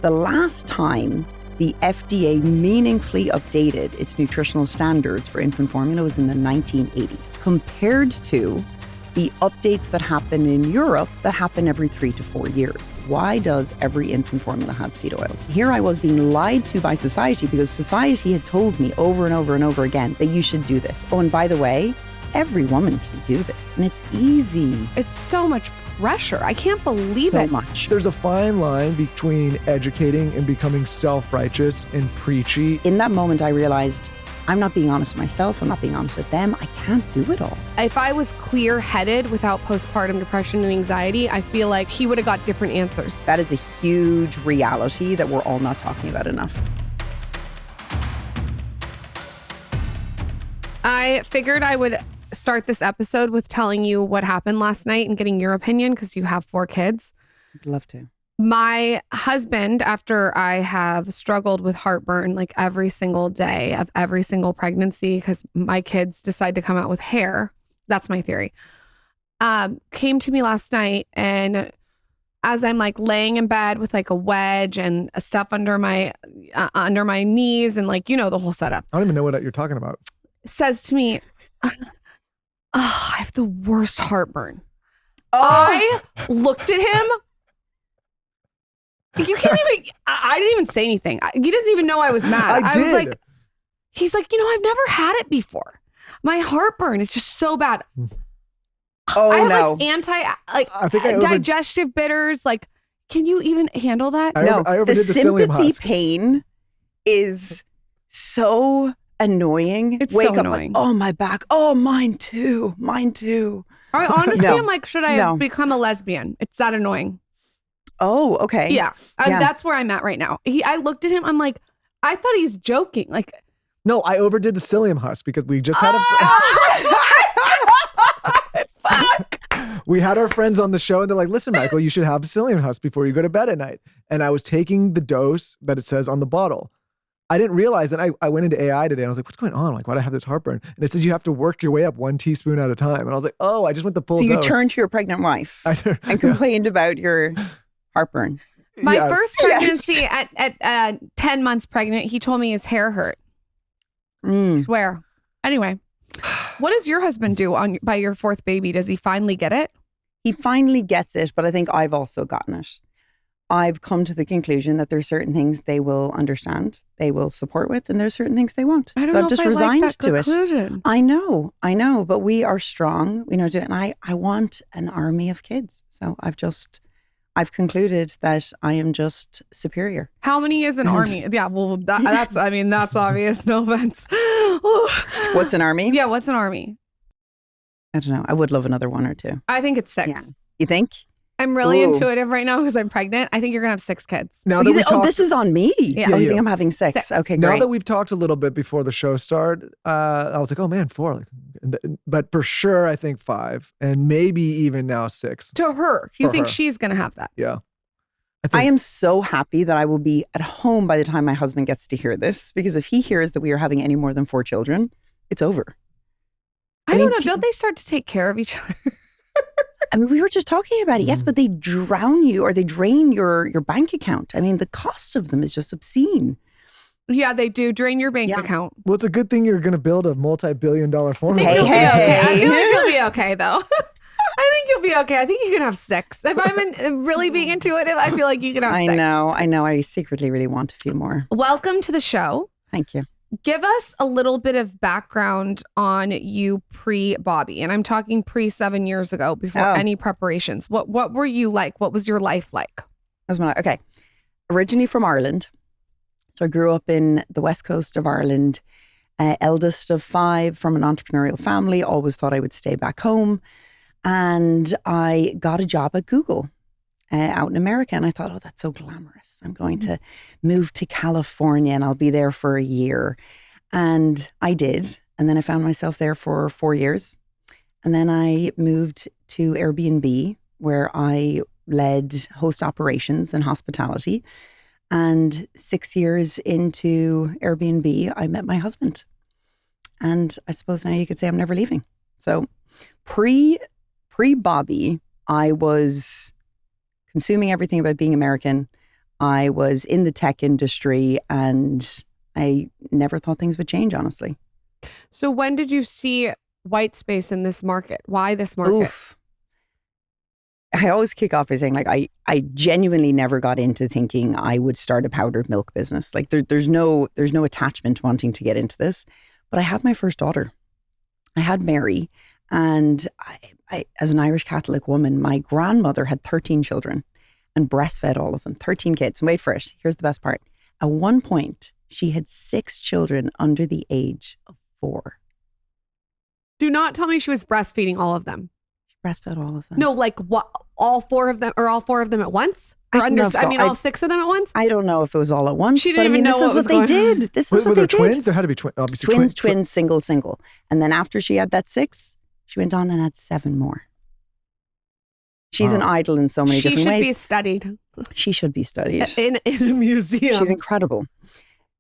The last time the FDA meaningfully updated its nutritional standards for infant formula was in the 1980s, compared to the updates that happen in Europe that happen every 3 to 4 years. Why does every infant formula have seed oils? Here I was being lied to by society because society had told me over and over and over again that you should do this. Oh, and by the way, every woman can do this, and it's easy. It's so much pressure. I can't believe So it. much. There's a fine line between educating and becoming self-righteous and preachy. In that moment, I realized I'm not being honest with myself. I'm not being honest with them. I can't do it all. If I was clear-headed without postpartum depression and anxiety, I feel like he would have got different answers. That is a huge reality that we're all not talking about enough. I figured I would start this episode with telling you what happened last night and getting your opinion because you have 4 kids. I'd love to. My husband, after I have struggled with heartburn like every single day of every single pregnancy because my kids decide to come out with hair, that's my theory, came to me last night, and as I'm like laying in bed with like a wedge and stuff under my knees and like, you know, the whole setup, I don't even know what you're talking about. says to me, oh, I have the worst heartburn. Oh. I looked at him. You can't even, I didn't even say anything. He doesn't even know I was mad. I was did. like, he's like, you know, I've never had it before. My heartburn is just so bad. Oh, I have no. like I think I digestive bitters. Like, can you even handle that? I No, overdid the the psyllium sympathy husk. pain is so annoying. It's Wake so up annoying. like, oh, my back. Oh, mine too. Mine too. I honestly No. am like, should I No. become a lesbian? It's that annoying. Oh, okay. Yeah. Yeah. That's where I'm at right now. I looked at him. I'm like, I thought he's joking. Like, No, I overdid the psyllium husk because we just had Fuck. we had our friends on the show and they're like, listen, Michael, you should have psyllium husk before you go to bed at night. And I was taking the dose that it says on the bottle. I didn't realize that I went into AI today and I was like, what's going on? Like, why do I have this heartburn? And it says you have to work your way up 1 teaspoon at a time. And I was like, oh, I just went the full So you dose. turned to your pregnant wife and Yeah. complained about your heartburn. my Yes. first pregnancy at 10 months pregnant, he told me his hair hurt. Mm. Swear. Anyway, what does your husband do by your 4th baby? Does he finally get it? He finally gets it, but I think I've also gotten it. I've come to the conclusion that there's certain things they will understand, they will support with, and there's certain things they won't. I don't So know I've just if I resigned like that to it. conclusion. I know, but we are strong. We know, and I want an army of kids. So I've concluded that I am just superior. How many is an army? Yeah, well, that's obvious. No offense. What's an army? Yeah, what's an army? I don't know. I would love another 1 or 2. I think it's 6. Yeah. You think? I'm really Ooh. intuitive right now because I'm pregnant. I think you're going to have 6 kids. Now Oh, that we talked, this is on me. Yeah. Oh, you Yeah, think I'm having 6? 6. Okay, now great. that we've talked a little bit before the show started, I was like, oh man, 4. But for sure, I think 5 and maybe even now 6. To her. You For think her. she's going to have that? Yeah. I am so happy that I will be at home by the time my husband gets to hear this, because if he hears that we are having any more than 4 children, it's over. I I don't mean, know. Don't they start to take care of each other? I mean, we were just talking about it. Yes, but they drown you or they drain your bank account. I mean, the cost of them is just obscene. Yeah, they do. Drain your bank Yeah. account. Well, it's a good thing you're going to build a multi-billion-dollar formula. Hey, You'll be hey. okay. I feel like you'll be okay, though. I think you'll be okay. I think you can have 6. If I'm really being intuitive, I feel like you can have 6. I know. I secretly really want a few more. Welcome to the show. Thank you. Give us a little bit of background on you pre-Bobbie. And I'm talking pre 7 years ago, before Oh. any preparations. What were you like? What was your life like? Okay. Originally from Ireland. So I grew up in the west coast of Ireland, eldest of 5 from an entrepreneurial family, always thought I would stay back home. And I got a job at Google out in America. And I thought, oh, that's so glamorous. I'm going to move to California and I'll be there for a year. And I did. And then I found myself there for 4 years. And then I moved to Airbnb, where I led host operations and hospitality. And 6 years into Airbnb, I met my husband. And I suppose now you could say I'm never leaving. So pre-Bobbie, I was consuming everything about being American. I was in the tech industry and I never thought things would change, honestly. So when did you see white space in this market? Why this market? Oof. I always kick off by saying, like, I genuinely never got into thinking I would start a powdered milk business. Like, there's no attachment wanting to get into this. But I had my first daughter. I had Mary, and I as an Irish Catholic woman, my grandmother had 13 children and breastfed all of them, 13 kids. And wait for it. Here's the best part. At one point, she had 6 children under the age of 4. Do not tell me she was breastfeeding all of them. Breastfed all of them. No, like what? All 4 of them, or all 4 of them at once? Or all 6 of them at once? I don't know if it was all at once. She didn't even know this is what they did. This is what they did. Twins? There had to be twins. Obviously, twins, single. And then after she had that 6, she went on and had 7 more. She's an idol in so many different ways. She should be studied. She should be studied. In a museum. She's incredible.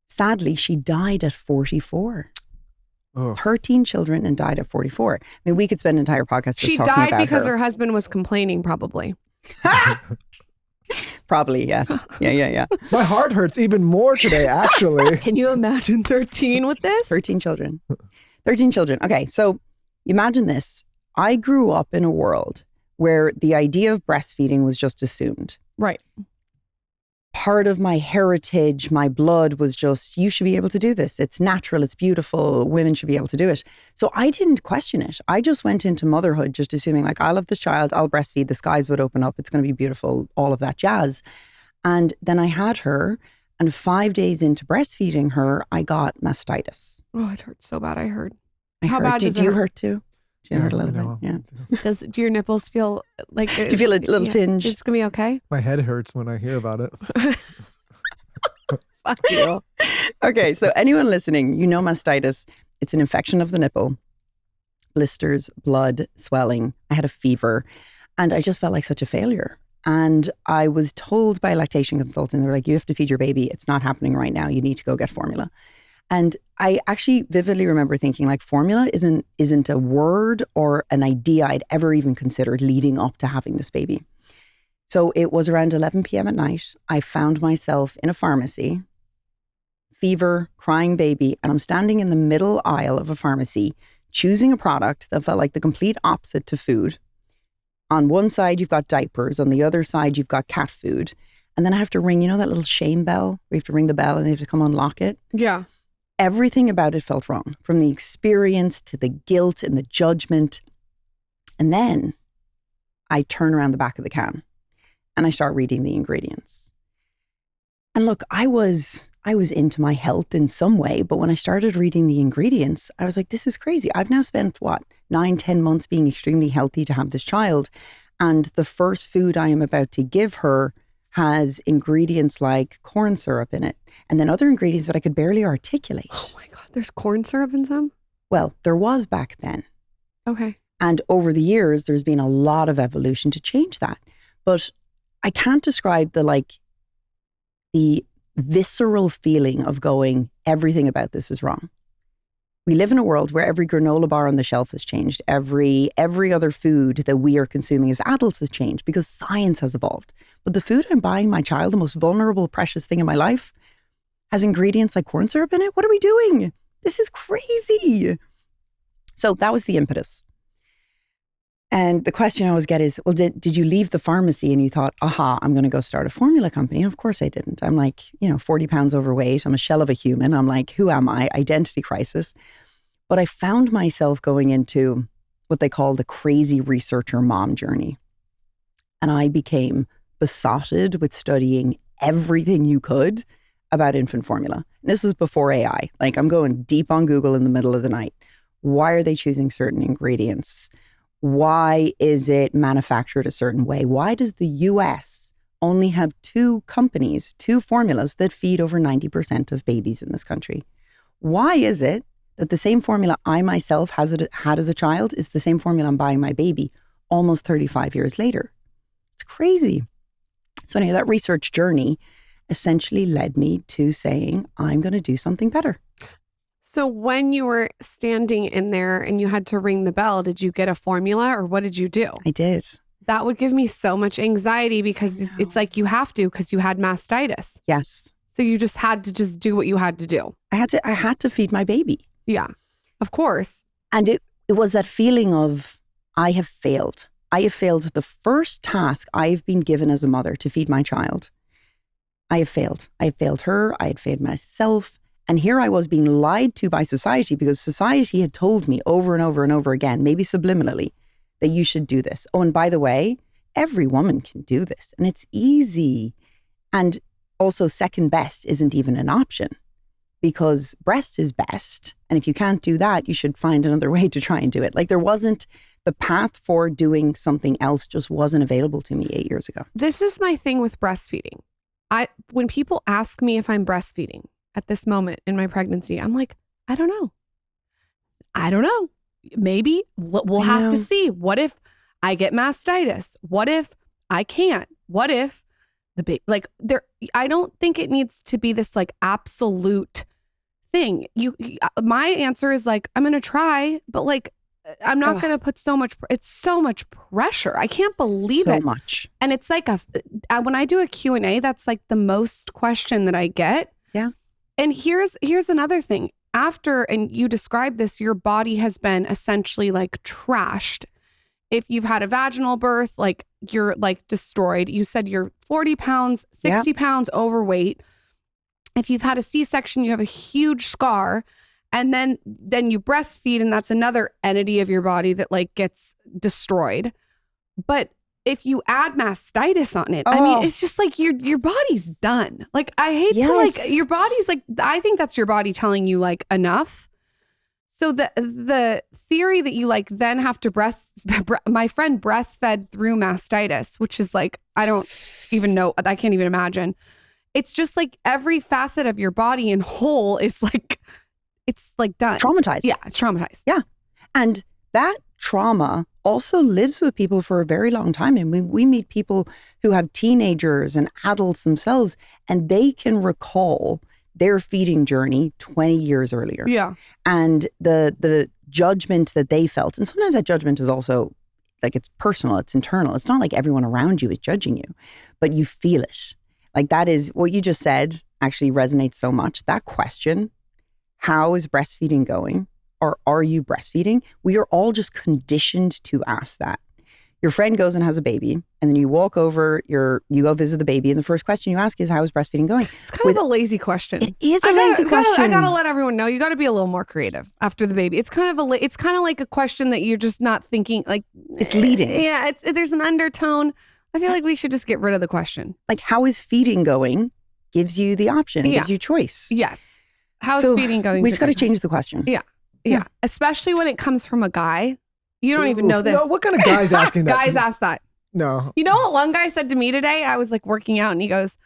Sadly, she died at 44. Oh. 13 children and died at 44. I mean, we could spend an entire podcast just talking about her. She died because her husband was complaining, probably. Probably, yes. Yeah. My heart hurts even more today, actually. Can you imagine 13 with this? 13 children. 13 children. Okay, so imagine this. I grew up in a world where the idea of breastfeeding was just assumed. Right. Part of my heritage, my blood was just, you should be able to do this. It's natural. It's beautiful. Women should be able to do it. So I didn't question it. I just went into motherhood just assuming, like, I'll have this child, I'll breastfeed, the skies would open up, it's going to be beautiful, all of that jazz. And then I had her, and 5 days into breastfeeding her, I got mastitis. Oh, it hurts so bad, I heard. How bad did you hurt too? Do you hurt a little bit? Yeah. Do your nipples feel like... Do you feel a little tinge? It's going to be okay? My head hurts when I hear about it. Fuck you. Okay, so anyone listening, you know mastitis. It's an infection of the nipple. Blisters, blood, swelling. I had a fever. And I just felt like such a failure. And I was told by a lactation consultant, they were like, you have to feed your baby. It's not happening right now. You need to go get formula. And I actually vividly remember thinking, like, formula isn't a word or an idea I'd ever even considered leading up to having this baby. So it was around 11 p.m. at night. I found myself in a pharmacy, fever, crying baby, and I'm standing in the middle aisle of a pharmacy, choosing a product that felt like the complete opposite to food. On one side, you've got diapers. On the other side, you've got cat food. And then I have to ring, you know, that little shame bell where you have to ring the bell and they have to come unlock it? Yeah. Everything about it felt wrong, from the experience to the guilt and the judgment. And then I turn around the back of the can and I start reading the ingredients. And look, I was into my health in some way, but when I started reading the ingredients, I was like, this is crazy. I've now spent 9-10 months being extremely healthy to have this child. And the first food I am about to give her has ingredients like corn syrup in it, and then other ingredients that I could barely articulate. Oh my God, there's corn syrup in some? Well, there was back then. Okay. And over the years, there's been a lot of evolution to change that. But I can't describe the visceral feeling of going, everything about this is wrong. We live in a world where every granola bar on the shelf has changed. Every other food that we are consuming as adults has changed because science has evolved. But the food I'm buying my child, the most vulnerable, precious thing in my life, has ingredients like corn syrup in it. What are we doing? This is crazy. So that was the impetus. And the question I always get is, well, did you leave the pharmacy and you thought, aha, I'm going to go start a formula company? And of course I didn't. I'm like, 40 pounds overweight. I'm a shell of a human. I'm like, who am I? Identity crisis. But I found myself going into what they call the crazy researcher mom journey. And I became besotted with studying everything you could about infant formula. And this was before AI. Like, I'm going deep on Google in the middle of the night. Why are they choosing certain ingredients? Why is it manufactured a certain way? Why does the US only have 2 companies, 2 formulas that feed over 90% of babies in this country? Why is it that the same formula I myself had as a child is the same formula I'm buying my baby almost 35 years later? It's crazy. So anyway, that research journey essentially led me to saying, I'm going to do something better. So when you were standing in there and you had to ring the bell, did you get a formula or what did you do? I did. That would give me so much anxiety because it's like you have to because you had mastitis. Yes. So you just had to just do what you had to do. I had to feed my baby. Yeah, of course. And it was that feeling of, I have failed. I have failed the first task I have been given as a mother to feed my child. I have failed. I have failed her. I had failed myself. And here I was being lied to by society because society had told me over and over and over again, maybe subliminally, that you should do this. Oh, and by the way, every woman can do this and it's easy. And also second best isn't even an option because breast is best. And if you can't do that, you should find another way to try and do it. Like there wasn't, the path for doing something else just wasn't available to me 8 years ago. This is my thing with breastfeeding. When people ask me if I'm breastfeeding at this moment in my pregnancy, I'm like, I don't know. Maybe we'll have to see. What if I get mastitis? What if I can't? What if the baby, like I don't think it needs to be this like absolute thing. My answer is like, I'm going to try, but like, I'm not going to put it's so much pressure. I can't believe it. So much. And it's like when I do a Q&A, that's like the most question that I get. Yeah. And here's another thing. After, and you described this, your body has been essentially like trashed. If you've had a vaginal birth, like you're like destroyed. You said you're 40 pounds, 60 pounds overweight. If you've had a C-section, you have a huge scar. And then you breastfeed and that's another entity of your body that like gets destroyed. But if you add mastitis on it, I mean, it's just like your body's done. Like I hate to like, your body's like, I think that's your body telling you like enough. So the theory that you like then have to my friend breastfed through mastitis, which is like, I don't even know. I can't even imagine. It's just like every facet of your body in whole is like, it's like done. Traumatized. Yeah, it's traumatized. Yeah. And that trauma also lives with people for a very long time. And we meet people who have teenagers and adults themselves, and they can recall their feeding journey 20 years earlier. Yeah. And the judgment that they felt. And sometimes that judgment is also like, it's personal, it's internal. It's not like everyone around you is judging you, but you feel it. Like that is what you just said actually resonates so much. That question, how is breastfeeding going? Or are you breastfeeding? We are all just conditioned to ask that. Your friend goes and has a baby, and then you walk over, you go visit the baby, and the first question you ask is, how is breastfeeding going? It's kind of a lazy question. It is a lazy question. I gotta let everyone know, you gotta be a little more creative after the baby. It's kind of like a question that you're just not thinking, like it's leading. Yeah, there's an undertone. I feel like we should just get rid of the question. Like, how is feeding going? Gives you the option. It gives you choice. Yes. How's feeding going? We just got to change the question. Yeah. Especially when it comes from a guy. You don't even know this. No, what kind of guy's asking that? Guys ask that. No. You know what one guy said to me today? I was like working out and he goes,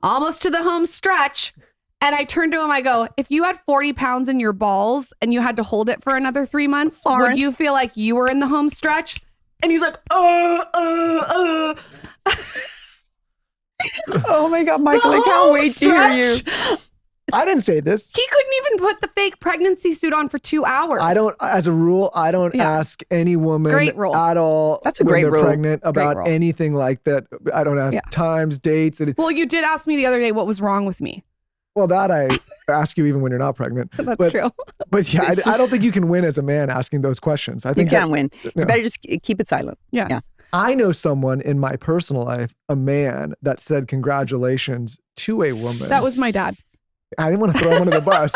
almost to the home stretch. And I turned to him, I go, if you had 40 pounds in your balls and you had to hold it for another 3 months, would you feel like you were in the home stretch? And he's like, Oh my God, Michael, I can't wait to hear you. I didn't say this. He couldn't even put the fake pregnancy suit on for 2 hours. As a rule, I don't ask any woman at all. That's a great rule. Pregnant about anything like that. I don't ask times, dates. Well, you did ask me the other day what was wrong with me. Well, that I ask you even when you're not pregnant. That's true. But yeah, I don't think you can win as a man asking those questions. I think you can't win. You better just keep it silent. Yeah. I know someone in my personal life, a man, that said congratulations to a woman. That was my dad. I didn't want to throw him under the bus.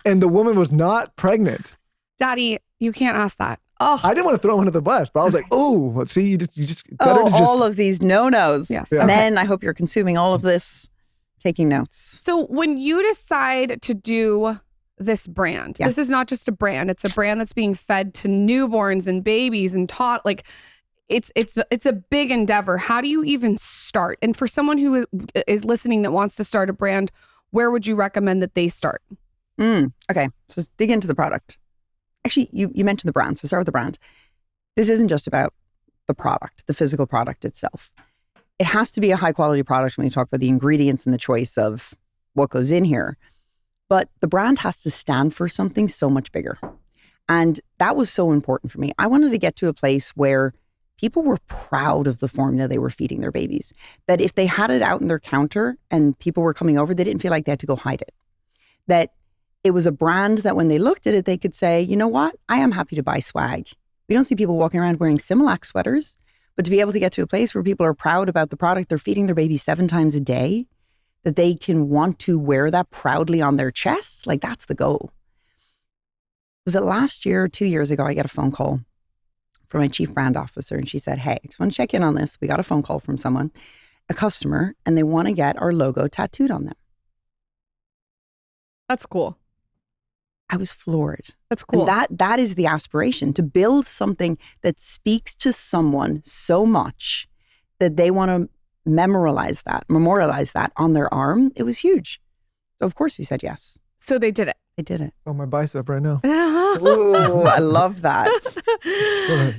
And the woman was not pregnant. Daddy, you can't ask that. Oh, I didn't want to throw him under the bus, but I was like, oh, let's see, you just all of these no-nos. Yes. Yeah. Men, I hope you're consuming all of this, taking notes. So when you decide to do this brand, this is not just a brand. It's a brand that's being fed to newborns and babies and taught, like it's a big endeavor. How do you even start? And for someone who is listening that wants to start a brand, where would you recommend that they start? Okay, so let's dig into the product. Actually, you mentioned the brand, so start with the brand. This isn't just about the product, the physical product itself. It has to be a high quality product when you talk about the ingredients and the choice of what goes in here. But the brand has to stand for something so much bigger. And that was so important for me. I wanted to get to a place where people were proud of the formula they were feeding their babies. That if they had it out in their counter and people were coming over, they didn't feel like they had to go hide it. That it was a brand that when they looked at it, they could say, you know what? I am happy to buy swag. We don't see people walking around wearing Similac sweaters, but to be able to get to a place where people are proud about the product they're feeding their baby 7 times a day, that they can want to wear that proudly on their chest, like that's the goal. Was it last year or 2 years ago, I got a phone call from my chief brand officer, and she said, hey, I just want to check in on this. We got a phone call from someone, a customer, and they want to get our logo tattooed on them. That's cool. I was floored. That's cool. And that is the aspiration, to build something that speaks to someone so much that they want to memorialize that on their arm. It was huge. So of course we said yes. So they did it. They did it. On my bicep right now. Ooh, I love that.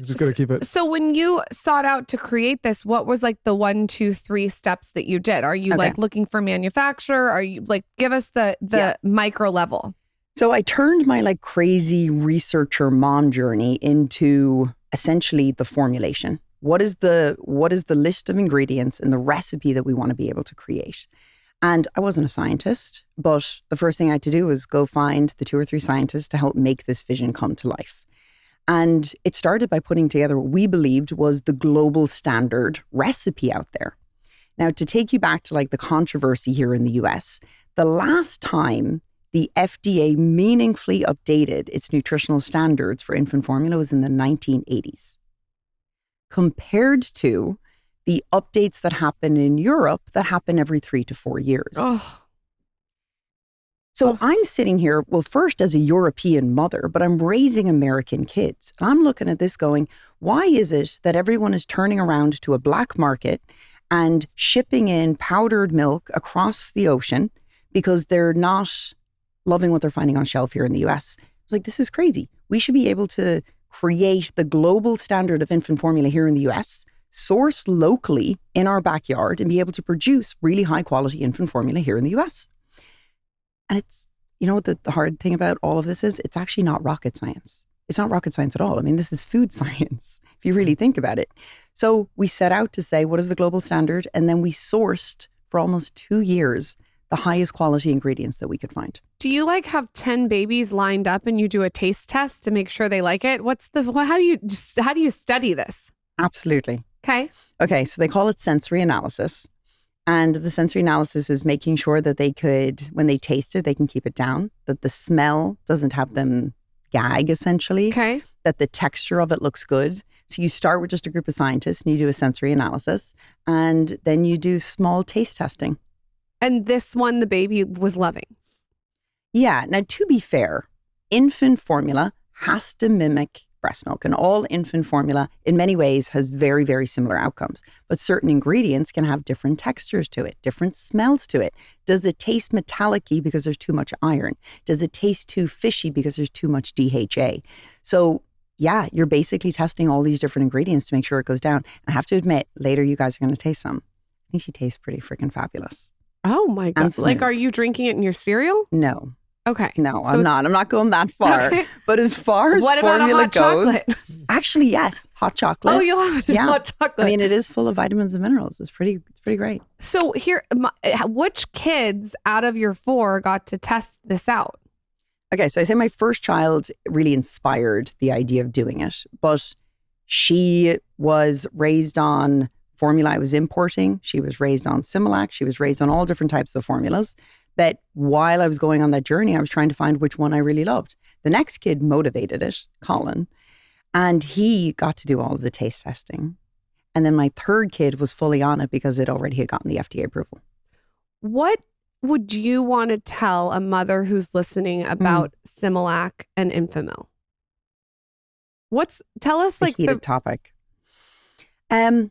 Just gotta keep it. So when you sought out to create this, what was like the 1, 2, 3 steps that you did? Are you like looking for manufacturer? Are you like, give us the micro level? So I turned my like crazy researcher mom journey into essentially the formulation. What is the list of ingredients and the recipe that we want to be able to create? And I wasn't a scientist, but the first thing I had to do was go find the 2 or 3 scientists to help make this vision come to life. And it started by putting together what we believed was the global standard recipe out there. Now, to take you back to like the controversy here in the US, the last time the FDA meaningfully updated its nutritional standards for infant formula was in the 1980s. Compared to the updates that happen in Europe that happen every 3 to 4 years. So I'm sitting here, well, first as a European mother, but I'm raising American kids. And I'm looking at this going, why is it that everyone is turning around to a black market and shipping in powdered milk across the ocean because they're not loving what they're finding on shelf here in the US? It's like, this is crazy. We should be able to create the global standard of infant formula here in the US, source locally in our backyard, and be able to produce really high quality infant formula here in the US. And it's, you know what the hard thing about all of this is? It's actually not rocket science. It's not rocket science at all. I mean, this is food science, if you really think about it. So we set out to say, what is the global standard? And then we sourced for almost 2 years the highest quality ingredients that we could find. Do you like have 10 babies lined up and you do a taste test to make sure they like it? How do you study this? Absolutely. Okay. So they call it sensory analysis. And the sensory analysis is making sure that they could, when they taste it, they can keep it down, that the smell doesn't have them gag, essentially. Okay. That the texture of it looks good. So you start with just a group of scientists and you do a sensory analysis, and then you do small taste testing. And this one, the baby was loving. Yeah. Now, to be fair, infant formula has to mimic breast milk, and all infant formula in many ways has very, very similar outcomes. But certain ingredients can have different textures to it, different smells to it. Does it taste metallic-y because there's too much iron? Does it taste too fishy because there's too much DHA? So yeah, you're basically testing all these different ingredients to make sure it goes down. I have to admit, later you guys are going to taste some. I think she tastes pretty freaking fabulous. Oh my God. Like, are you drinking it in your cereal? No. Okay. No, I'm not. I'm not going that far. Okay. But as far as what about formula a hot goes, chocolate? actually, yes, hot chocolate. Oh, you'll have it in hot chocolate. I mean, it is full of vitamins and minerals. It's pretty great. So here, which kids out of your 4 got to test this out? Okay, so I say my first child really inspired the idea of doing it, but she was raised on formula I was importing. She was raised on Similac. She was raised on all different types of formulas. That while I was going on that journey, I was trying to find which one I really loved. The next kid motivated it, Colin, and he got to do all of the taste testing. And then my third kid was fully on it because it already had gotten the FDA approval. What would you want to tell a mother who's listening about Similac and Infamil? Tell us like the heated topic. Okay,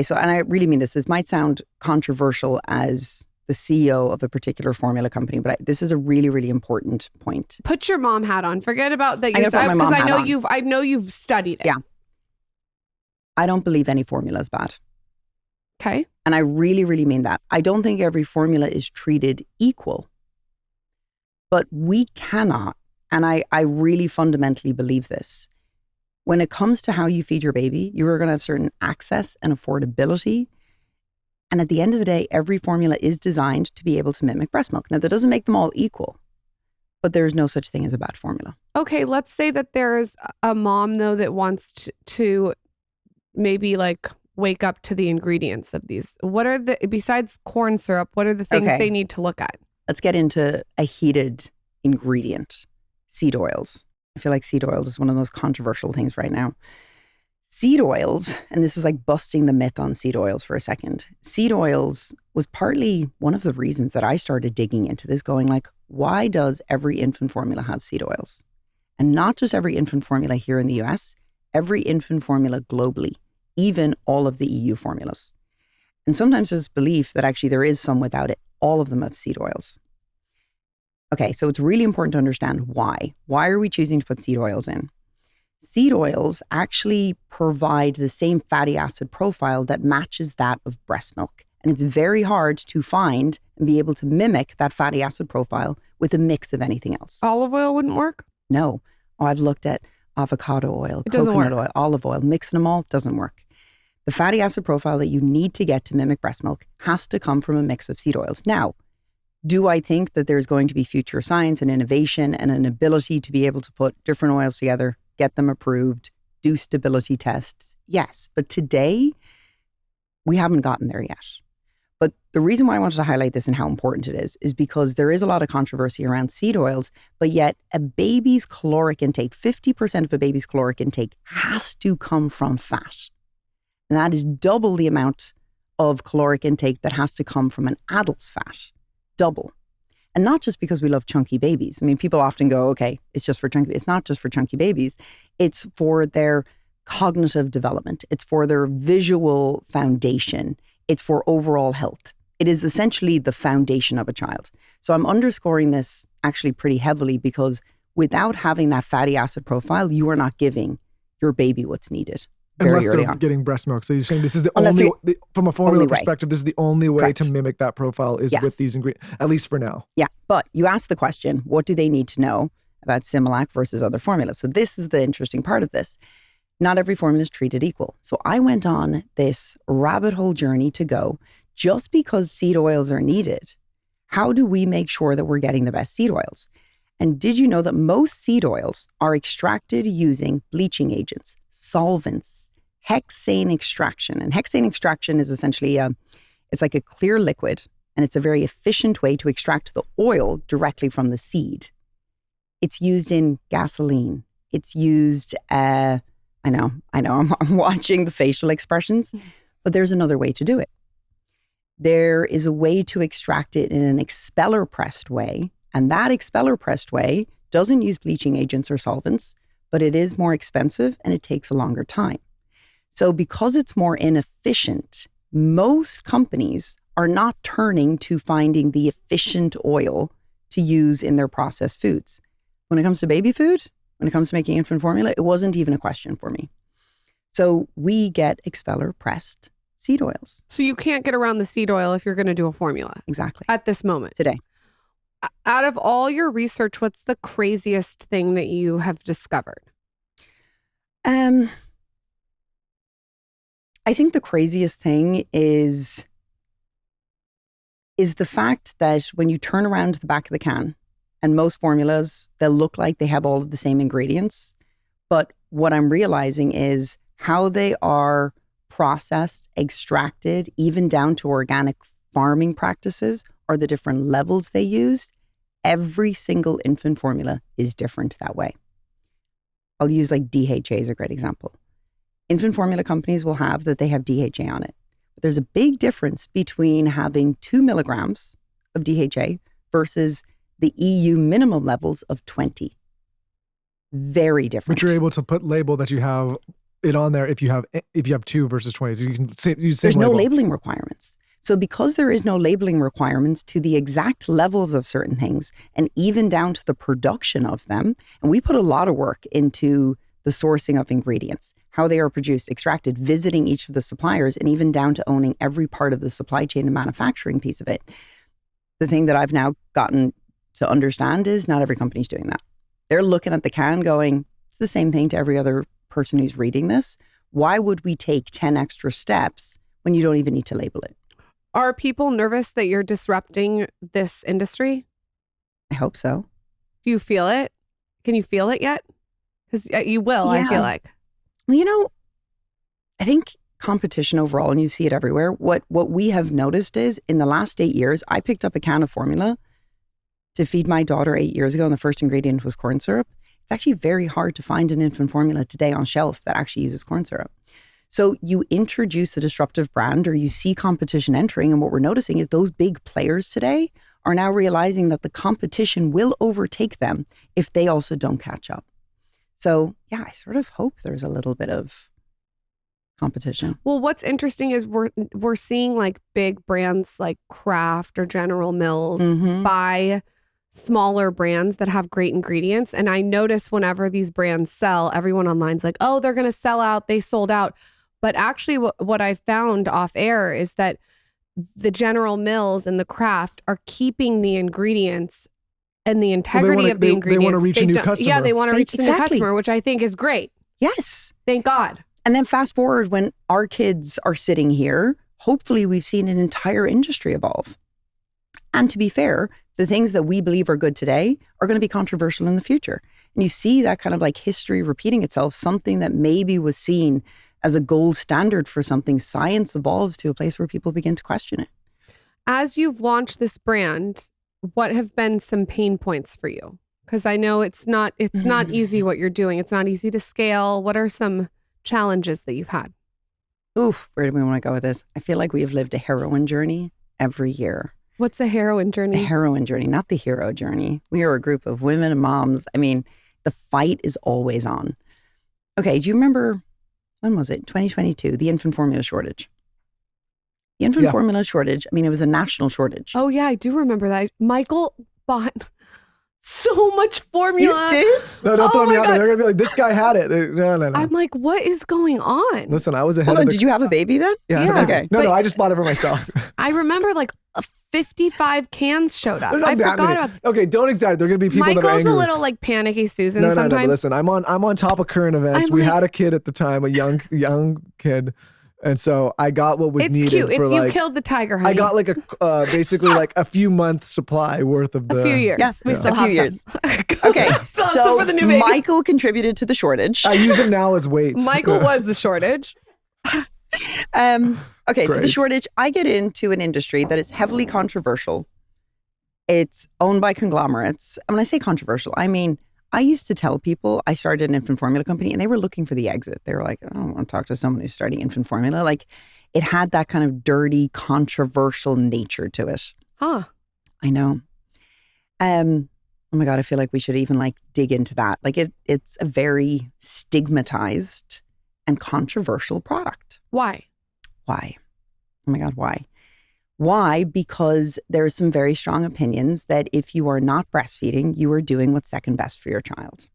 so, and I really mean this might sound controversial as the CEO of a particular formula company, but this is a really, really important point. Put your mom hat on. Forget about that. Because I know you've studied it. Yeah. I don't believe any formula is bad. Okay. And I really, really mean that. I don't think every formula is treated equal. But we cannot, and I really fundamentally believe this, when it comes to how you feed your baby, you are going to have certain access and affordability. And at the end of the day, every formula is designed to be able to mimic breast milk. Now, that doesn't make them all equal, but there is no such thing as a bad formula. Okay, let's say that there's a mom, though, that wants to maybe like wake up to the ingredients of these. What are besides corn syrup, what are the things they need to look at? Let's get into a heated ingredient, seed oils. I feel like seed oils is one of the most controversial things right now. Seed oils, and this is like busting the myth on seed oils for a second. Seed oils was partly one of the reasons that I started digging into this, going like, why does every infant formula have seed oils? And not just every infant formula here in the US, every infant formula globally, even all of the EU formulas. And sometimes there's belief that actually there is some without it. All of them have seed oils. Okay, so it's really important to understand why. Why are we choosing to put seed oils in? Seed oils actually provide the same fatty acid profile that matches that of breast milk. And it's very hard to find and be able to mimic that fatty acid profile with a mix of anything else. Olive oil wouldn't work? No. Oh, I've looked at avocado oil, it doesn't coconut work. oil, olive oil, mixing them all, doesn't work. The fatty acid profile that you need to get to mimic breast milk has to come from a mix of seed oils. Now, do I think that there's going to be future science and innovation and an ability to be able to put different oils together, get them approved, do stability tests? Yes. But today, we haven't gotten there yet. But the reason why I wanted to highlight this and how important it is because there is a lot of controversy around seed oils, but yet a baby's caloric intake, 50% of a baby's caloric intake has to come from fat. And that is double the amount of caloric intake that has to come from an adult's fat. Double. And not just because we love chunky babies. I mean, people often go, okay, it's just for chunky. It's not just for chunky babies. It's for their cognitive development. It's for their visual foundation. It's for overall health. It is essentially the foundation of a child. So I'm underscoring this actually pretty heavily because without having that fatty acid profile, you are not giving your baby what's needed. Unless they're getting breast milk. So you're saying this is the from a formula perspective, this is the only way to mimic that profile is with these ingredients, at least for now. Yeah, but you asked the question, what do they need to know about Similac versus other formulas? So this is the interesting part of this. Not every formula is treated equal. So I went on this rabbit hole journey to go, just because seed oils are needed, how do we make sure that we're getting the best seed oils? And did you know that most seed oils are extracted using bleaching agents, solvents, hexane extraction? And hexane extraction is essentially it's like a clear liquid, and it's a very efficient way to extract the oil directly from the seed. It's used in gasoline. It's used, I know, I'm watching the facial expressions, but there's another way to do it. There is a way to extract it in an expeller pressed way. And that expeller pressed way doesn't use bleaching agents or solvents, but it is more expensive and it takes a longer time. So because it's more inefficient, most companies are not turning to finding the efficient oil to use in their processed foods. When it comes to baby food, when it comes to making infant formula, it wasn't even a question for me. So we get expeller pressed seed oils. So you can't get around the seed oil if you're going to do a formula. Exactly. At this moment. Today. Out of all your research, what's the craziest thing that you have discovered? I think the craziest thing is the fact that when you turn around to the back of the can, and most formulas, they'll look like they have all of the same ingredients. But what I'm realizing is how they are processed, extracted, even down to organic farming practices, or the different levels they used. Every single infant formula is different that way. I'll use like DHA as a great example. Infant formula companies will have that they have DHA on it. But there's a big difference between having 2 milligrams of DHA versus the EU minimum levels of 20. Very different. But you're able to put label that you have it on there if you have 2 versus 20. So you can use There's no labeling requirements. So because there is no labeling requirements to the exact levels of certain things, and even down to the production of them, and we put a lot of work into the sourcing of ingredients, how they are produced, extracted, visiting each of the suppliers, and even down to owning every part of the supply chain and manufacturing piece of it. The thing that I've now gotten to understand is not every company's doing that. They're looking at the can going, it's the same thing to every other person who's reading this, why would we take 10 extra steps when you don't even need to label it? Are people nervous that you're disrupting this industry? I hope so. Do you feel it? Can you feel it yet? Because you will, I feel like. Well, I think competition overall, and you see it everywhere, what we have noticed is in the last 8 years, I picked up a can of formula to feed my daughter 8 years ago, and the first ingredient was corn syrup. It's actually very hard to find an infant formula today on shelf that actually uses corn syrup. So you introduce a disruptive brand or you see competition entering, and what we're noticing is those big players today are now realizing that the competition will overtake them if they also don't catch up. So yeah, I sort of hope there's a little bit of competition. Well, what's interesting is we're seeing like big brands like Kraft or General Mills buy smaller brands that have great ingredients. And I notice whenever these brands sell, everyone online's like, oh, they're going to sell out. They sold out. But actually what I found off air is that the General Mills and the Kraft are keeping the ingredients and the integrity of the ingredients. They want to reach a new customer. Yeah, they want to reach the new customer, which I think is great. Yes. Thank God. And then fast forward when our kids are sitting here, hopefully we've seen an entire industry evolve. And to be fair, the things that we believe are good today are going to be controversial in the future. And you see that kind of like history repeating itself, something that maybe was seen as a gold standard for something, science evolves to a place where people begin to question it. As you've launched this brand, what have been some pain points for you? Because I know it's not easy what you're doing. It's not easy to scale. What are some challenges that you've had? Oof, where do we want to go with this? I feel like we have lived a heroine journey every year. What's a heroine journey? The heroine journey, not the hero journey. We are a group of women and moms. I mean, the fight is always on. Okay, do you remember, when was it? 2022, the infant formula shortage. The infant formula shortage, I mean, it was a national shortage. Oh yeah, I do remember that. Michael bought so much formula. You did? No, don't throw me out there. They're going to be like, this guy had it. No. I'm like, what is going on? Listen, I was ahead Hold of on, the... did you have a baby then? Yeah. Okay. No, I just bought it for myself. I remember like 55 cans showed up. I forgot about. Okay, don't exaggerate. There are going to be people that are Michael's angry. a little like panicky Susan sometimes. No, but listen, I'm on top of current events. We had a kid at the time, a young kid. And so I got what was needed. It's cute. For You killed the tiger, honey. I got like basically like a few months supply worth of a few years. Yeah, we still have years. some. Okay, so for the new baby. Michael contributed to the shortage. I use them now as weights. Michael was the shortage. Okay, so the shortage, I get into an industry that is heavily controversial. It's owned by conglomerates. And when I say controversial, I mean, I used to tell people I started an infant formula company and they were looking for the exit. They were like, I don't want to talk to someone who's starting infant formula. Like it had that kind of dirty, controversial nature to it. Huh. I know. Oh my God, I feel like we should even like dig into that. Like it's a very stigmatized and controversial product. Why? Why? Oh my God, why? Why? Because there's some very strong opinions that if you are not breastfeeding, you are doing what's second best for your child.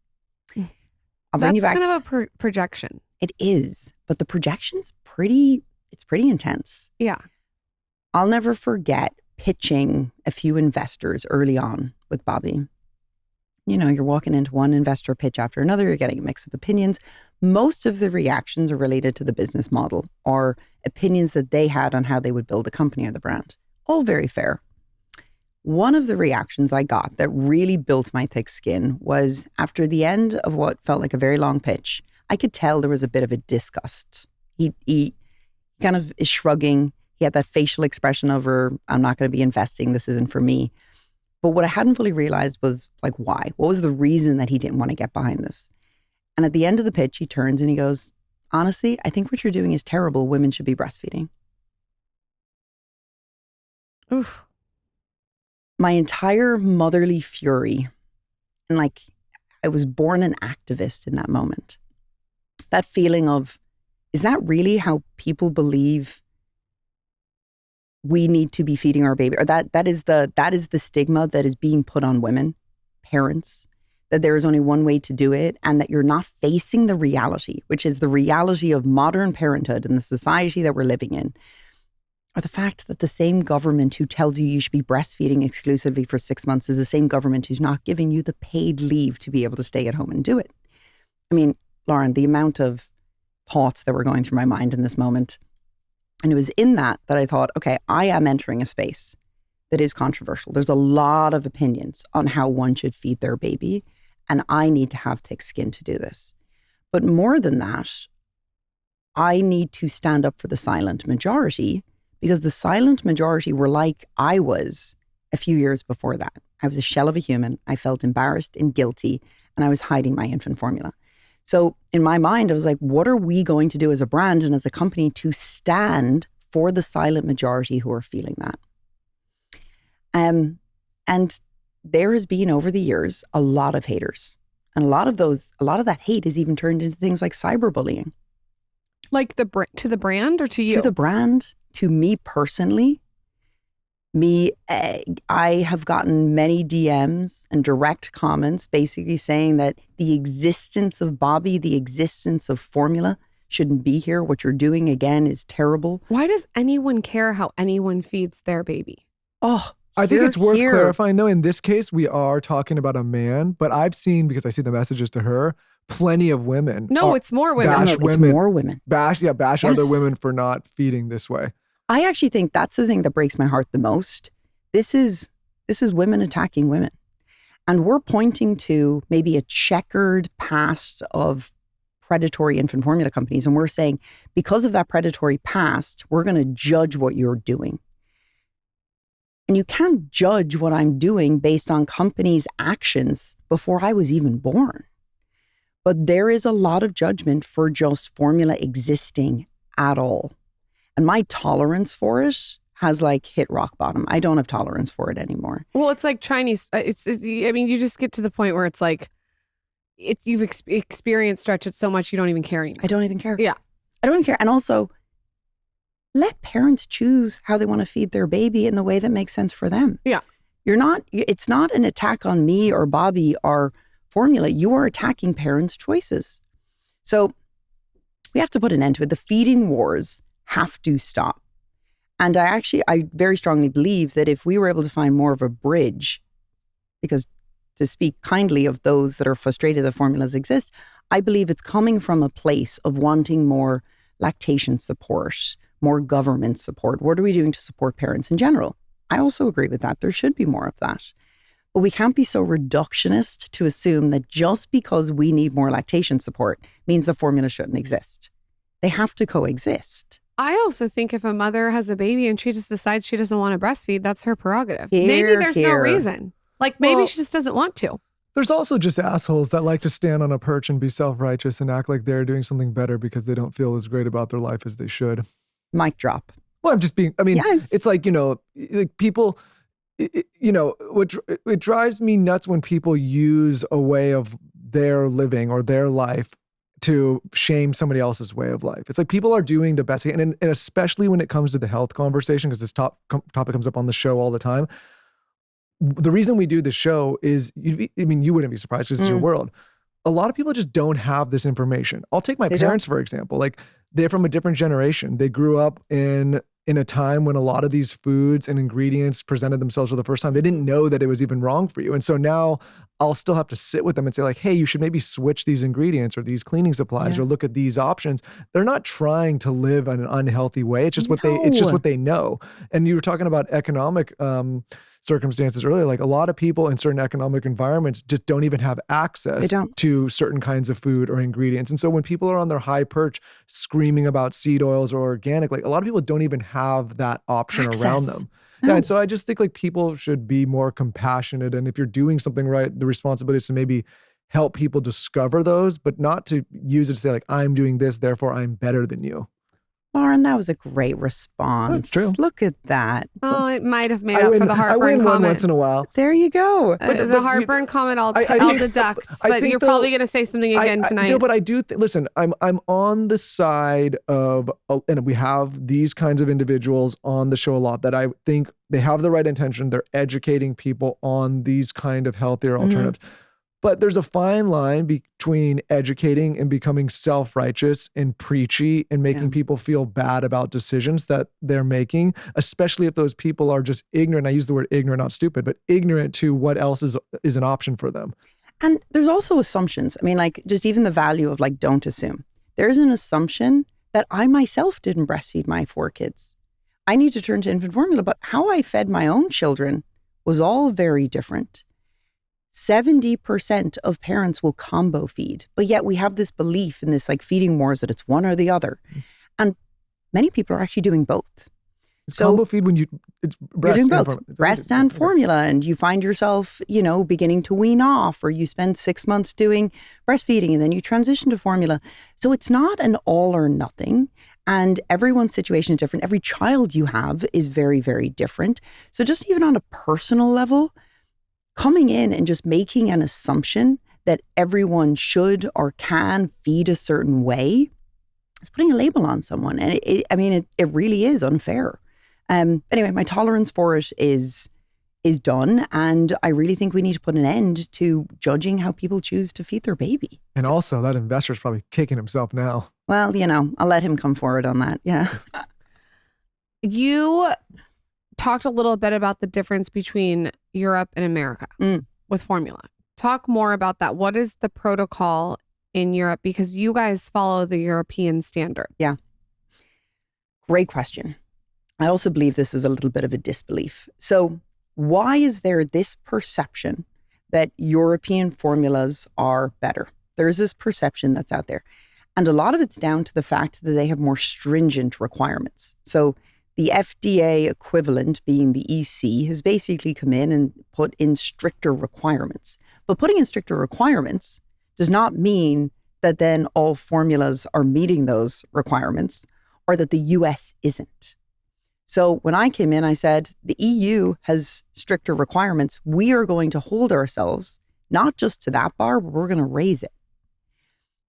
I'll bring you back. That's kind of a projection. It is, but the projection's pretty intense. Yeah. I'll never forget pitching a few investors early on with Bobbie. You know, you're walking into one investor pitch after another, you're getting a mix of opinions. Most of the reactions are related to the business model or opinions that they had on how they would build a company or the brand. All very fair. One of the reactions I got that really built my thick skin was after the end of what felt like a very long pitch, I could tell there was a bit of a disgust. He kind of is shrugging. He had that facial expression over, I'm not going to be investing. This isn't for me. But what I hadn't fully realized was like, why? What was the reason that he didn't want to get behind this? And at the end of the pitch, he turns and he goes, honestly, I think what you're doing is terrible. Women should be breastfeeding. Oof. My entire motherly fury, and like I was born an activist in that moment. That feeling of, is that really how people believe we need to be feeding our baby? Or that is the stigma that is being put on women, parents, that there is only one way to do it and that you're not facing the reality, which is the reality of modern parenthood and the society that we're living in, or the fact that the same government who tells you should be breastfeeding exclusively for 6 months is the same government who's not giving you the paid leave to be able to stay at home and do it. I mean, Lauren, the amount of thoughts that were going through my mind in this moment. And it was in that I thought, okay, I am entering a space that is controversial. There's a lot of opinions on how one should feed their baby, and I need to have thick skin to do this. But more than that, I need to stand up for the silent majority, because the silent majority were like I was a few years before that. I was a shell of a human. I felt embarrassed and guilty, and I was hiding my infant formula. So in my mind, I was like, what are we going to do as a brand and as a company to stand for the silent majority who are feeling that? And there has been over the years a lot of haters, and a lot of that hate has even turned into things like cyberbullying. Like to the brand or to you? To the brand, to me personally. I have gotten many DMs and direct comments basically saying that the existence of Bobbie, the existence of formula shouldn't be here. What you're doing again is terrible. Why does anyone care how anyone feeds their baby? Oh, I think it's worth clarifying, though. In this case, we are talking about a man, but I've seen, because I see the messages to her, plenty of women. No, it's more women. It's more women. Bash other women for not feeding this way. I actually think that's the thing that breaks my heart the most. This is women attacking women. And we're pointing to maybe a checkered past of predatory infant formula companies. And we're saying, because of that predatory past, we're going to judge what you're doing. And you can't judge what I'm doing based on companies' actions before I was even born. But there is a lot of judgment for just formula existing at all. And my tolerance for it has hit rock bottom. I don't have tolerance for it anymore. Well, it's like Chinese. I mean, you just get to the point where it's like, you've experienced stretch it so much you don't even care anymore. I don't even care. Yeah. I don't even care. And also, let parents choose how they want to feed their baby in the way that makes sense for them. Yeah. It's not an attack on me or Bobbie or formula. You are attacking parents' choices. So we have to put an end to it. The feeding wars have to stop. And I very strongly believe that if we were able to find more of a bridge, because to speak kindly of those that are frustrated that formulas exist, I believe it's coming from a place of wanting more lactation support, more government support. What are we doing to support parents in general? I also agree with that. There should be more of that. But we can't be so reductionist to assume that just because we need more lactation support means the formula shouldn't exist. They have to coexist. I also think if a mother has a baby and she just decides she doesn't want to breastfeed, that's her prerogative. Maybe there's no reason. Maybe she just doesn't want to. There's also just assholes that like to stand on a perch and be self-righteous and act like they're doing something better because they don't feel as great about their life as they should. Mic drop. Well, I'm just being, yes. It's like, people, it drives me nuts when people use a way of their living or their life to shame somebody else's way of life. It's like people are doing the best, and especially when it comes to the health conversation, because this topic comes up on the show all the time. The reason we do the show is, you wouldn't be surprised because it's your world. A lot of people just don't have this information. I'll take my parents, for example. They're from a different generation. They grew up in a time when a lot of these foods and ingredients presented themselves for the first time. They didn't know that it was even wrong for you. And so now I'll still have to sit with them and say hey, you should maybe switch these ingredients or these cleaning supplies or look at these options. They're not trying to live in an unhealthy way. It's just what they know. And you were talking about economic circumstances earlier. A lot of people in certain economic environments just don't even have access to certain kinds of food or ingredients. And so when people are on their high perch screaming about seed oils or organic, a lot of people don't even have that option around them. No. Yeah, and so I just think people should be more compassionate. And if you're doing something right, the responsibility is to maybe help people discover those, but not to use it to say I'm doing this, therefore I'm better than you. Lauren, that was a great response. That's true. Look at that. Oh, it might have made up for the heartburn comment. One once in a while. There you go. The heartburn comment I'll deduct, but you're probably going to say something again tonight. No, but I do. Listen, I'm on the side of, and we have these kinds of individuals on the show a lot that I think they have the right intention. They're educating people on these kind of healthier alternatives. But there's a fine line between educating and becoming self-righteous and preachy and making people feel bad about decisions that they're making, especially if those people are just ignorant. I use the word ignorant, not stupid, but ignorant to what else is an option for them. And there's also assumptions. I mean, like just even the value of like, don't assume. There's an assumption that I myself didn't breastfeed my 4 kids. I need to turn to infant formula, but how I fed my own children was all very different. 70% of parents will combo feed, but yet we have this belief in this like feeding wars that it's one or the other. And many people are actually doing both. It's combo feed when it's breast you're doing and both, formula. breast and formula, and you find yourself, beginning to wean off, or you spend 6 months doing breastfeeding and then you transition to formula. So it's not an all or nothing. And everyone's situation is different. Every child you have is very, very different. So just even on a personal level, coming in and just making an assumption that everyone should or can feed a certain way is putting a label on someone. And it really is unfair. Anyway, my tolerance for it is done. And I really think we need to put an end to judging how people choose to feed their baby. And also that investor's probably kicking himself now. Well, I'll let him come forward on that. Yeah. You talked a little bit about the difference between Europe and America with formula. Talk more about that. What is the protocol in Europe? Because you guys follow the European standards. Yeah. Great question. I also believe this is a little bit of a disbelief. So why is there this perception that European formulas are better? There's this perception that's out there. And a lot of it's down to the fact that they have more stringent requirements. So the FDA equivalent, being the EC, has basically come in and put in stricter requirements. But putting in stricter requirements does not mean that then all formulas are meeting those requirements, or that the US isn't. So when I came in, I said, the EU has stricter requirements. We are going to hold ourselves not just to that bar, but we're going to raise it.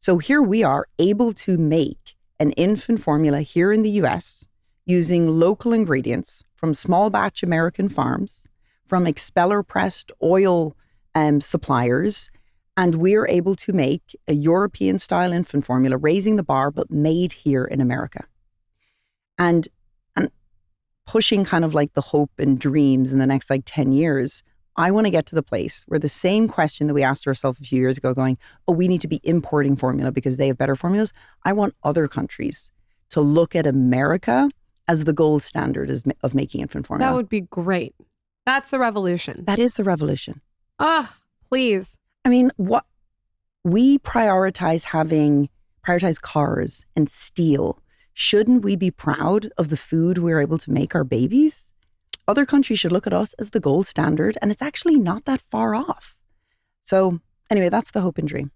So here we are, able to make an infant formula here in the US using local ingredients from small batch American farms, from expeller pressed oil suppliers. And we're able to make a European style infant formula, raising the bar, but made here in America. And pushing kind of like the hope and dreams in the next 10 years, I want to get to the place where the same question that we asked ourselves a few years ago going, we need to be importing formula because they have better formulas. I want other countries to look at America as the gold standard of making infant formula. That would be great. That's the revolution. That is the revolution. Please. I mean, what we prioritize cars and steel. Shouldn't we be proud of the food we're able to make our babies? Other countries should look at us as the gold standard, and it's actually not that far off. So anyway, that's the hope and dream.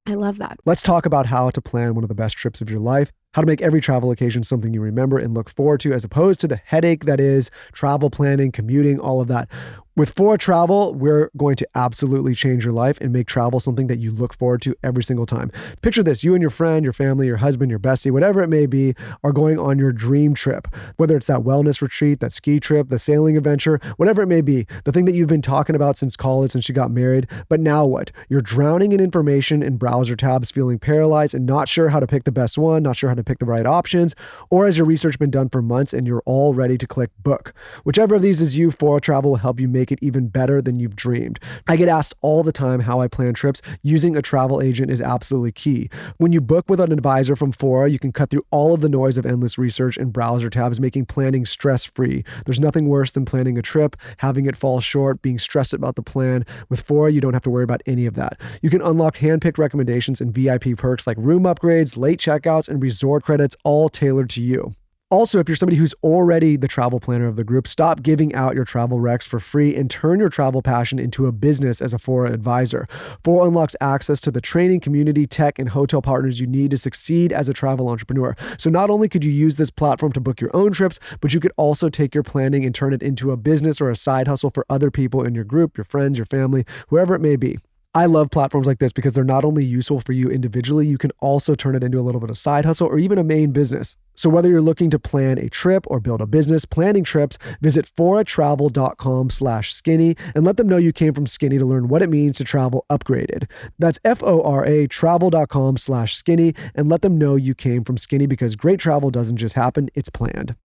I love that. Let's talk about how to plan one of the best trips of your life, how to make every travel occasion something you remember and look forward to, as opposed to the headache that is travel planning, commuting, all of that. With For Travel, we're going to absolutely change your life and make travel something that you look forward to every single time. Picture this, you and your friend, your family, your husband, your bestie, whatever it may be, are going on your dream trip. Whether it's that wellness retreat, that ski trip, the sailing adventure, whatever it may be, the thing that you've been talking about since college, since you got married. But now what? You're drowning in information and browser tabs, feeling paralyzed and not sure how to pick the best one, not sure how to pick the right options, or has your research been done for months and you're all ready to click book? Whichever of these is you, For Travel will help you make it even better than you've dreamed. I get asked all the time how I plan trips. Using a travel agent is absolutely key. When you book with an advisor from Fora, you can cut through all of the noise of endless research and browser tabs, making planning stress-free. There's nothing worse than planning a trip, having it fall short, being stressed about the plan. With Fora, you don't have to worry about any of that. You can unlock hand-picked recommendations and VIP perks like room upgrades, late checkouts, and resort credits, all tailored to you. Also, if you're somebody who's already the travel planner of the group, stop giving out your travel recs for free and turn your travel passion into a business as a Fora advisor. Fora unlocks access to the training, community, tech, and hotel partners you need to succeed as a travel entrepreneur. So not only could you use this platform to book your own trips, but you could also take your planning and turn it into a business or a side hustle for other people in your group, your friends, your family, whoever it may be. I love platforms like this because they're not only useful for you individually, you can also turn it into a little bit of side hustle or even a main business. So whether you're looking to plan a trip or build a business planning trips, visit foratravel.com/skinny and let them know you came from Skinny to learn what it means to travel upgraded. That's FORA travel.com/skinny and let them know you came from Skinny, because great travel doesn't just happen, it's planned.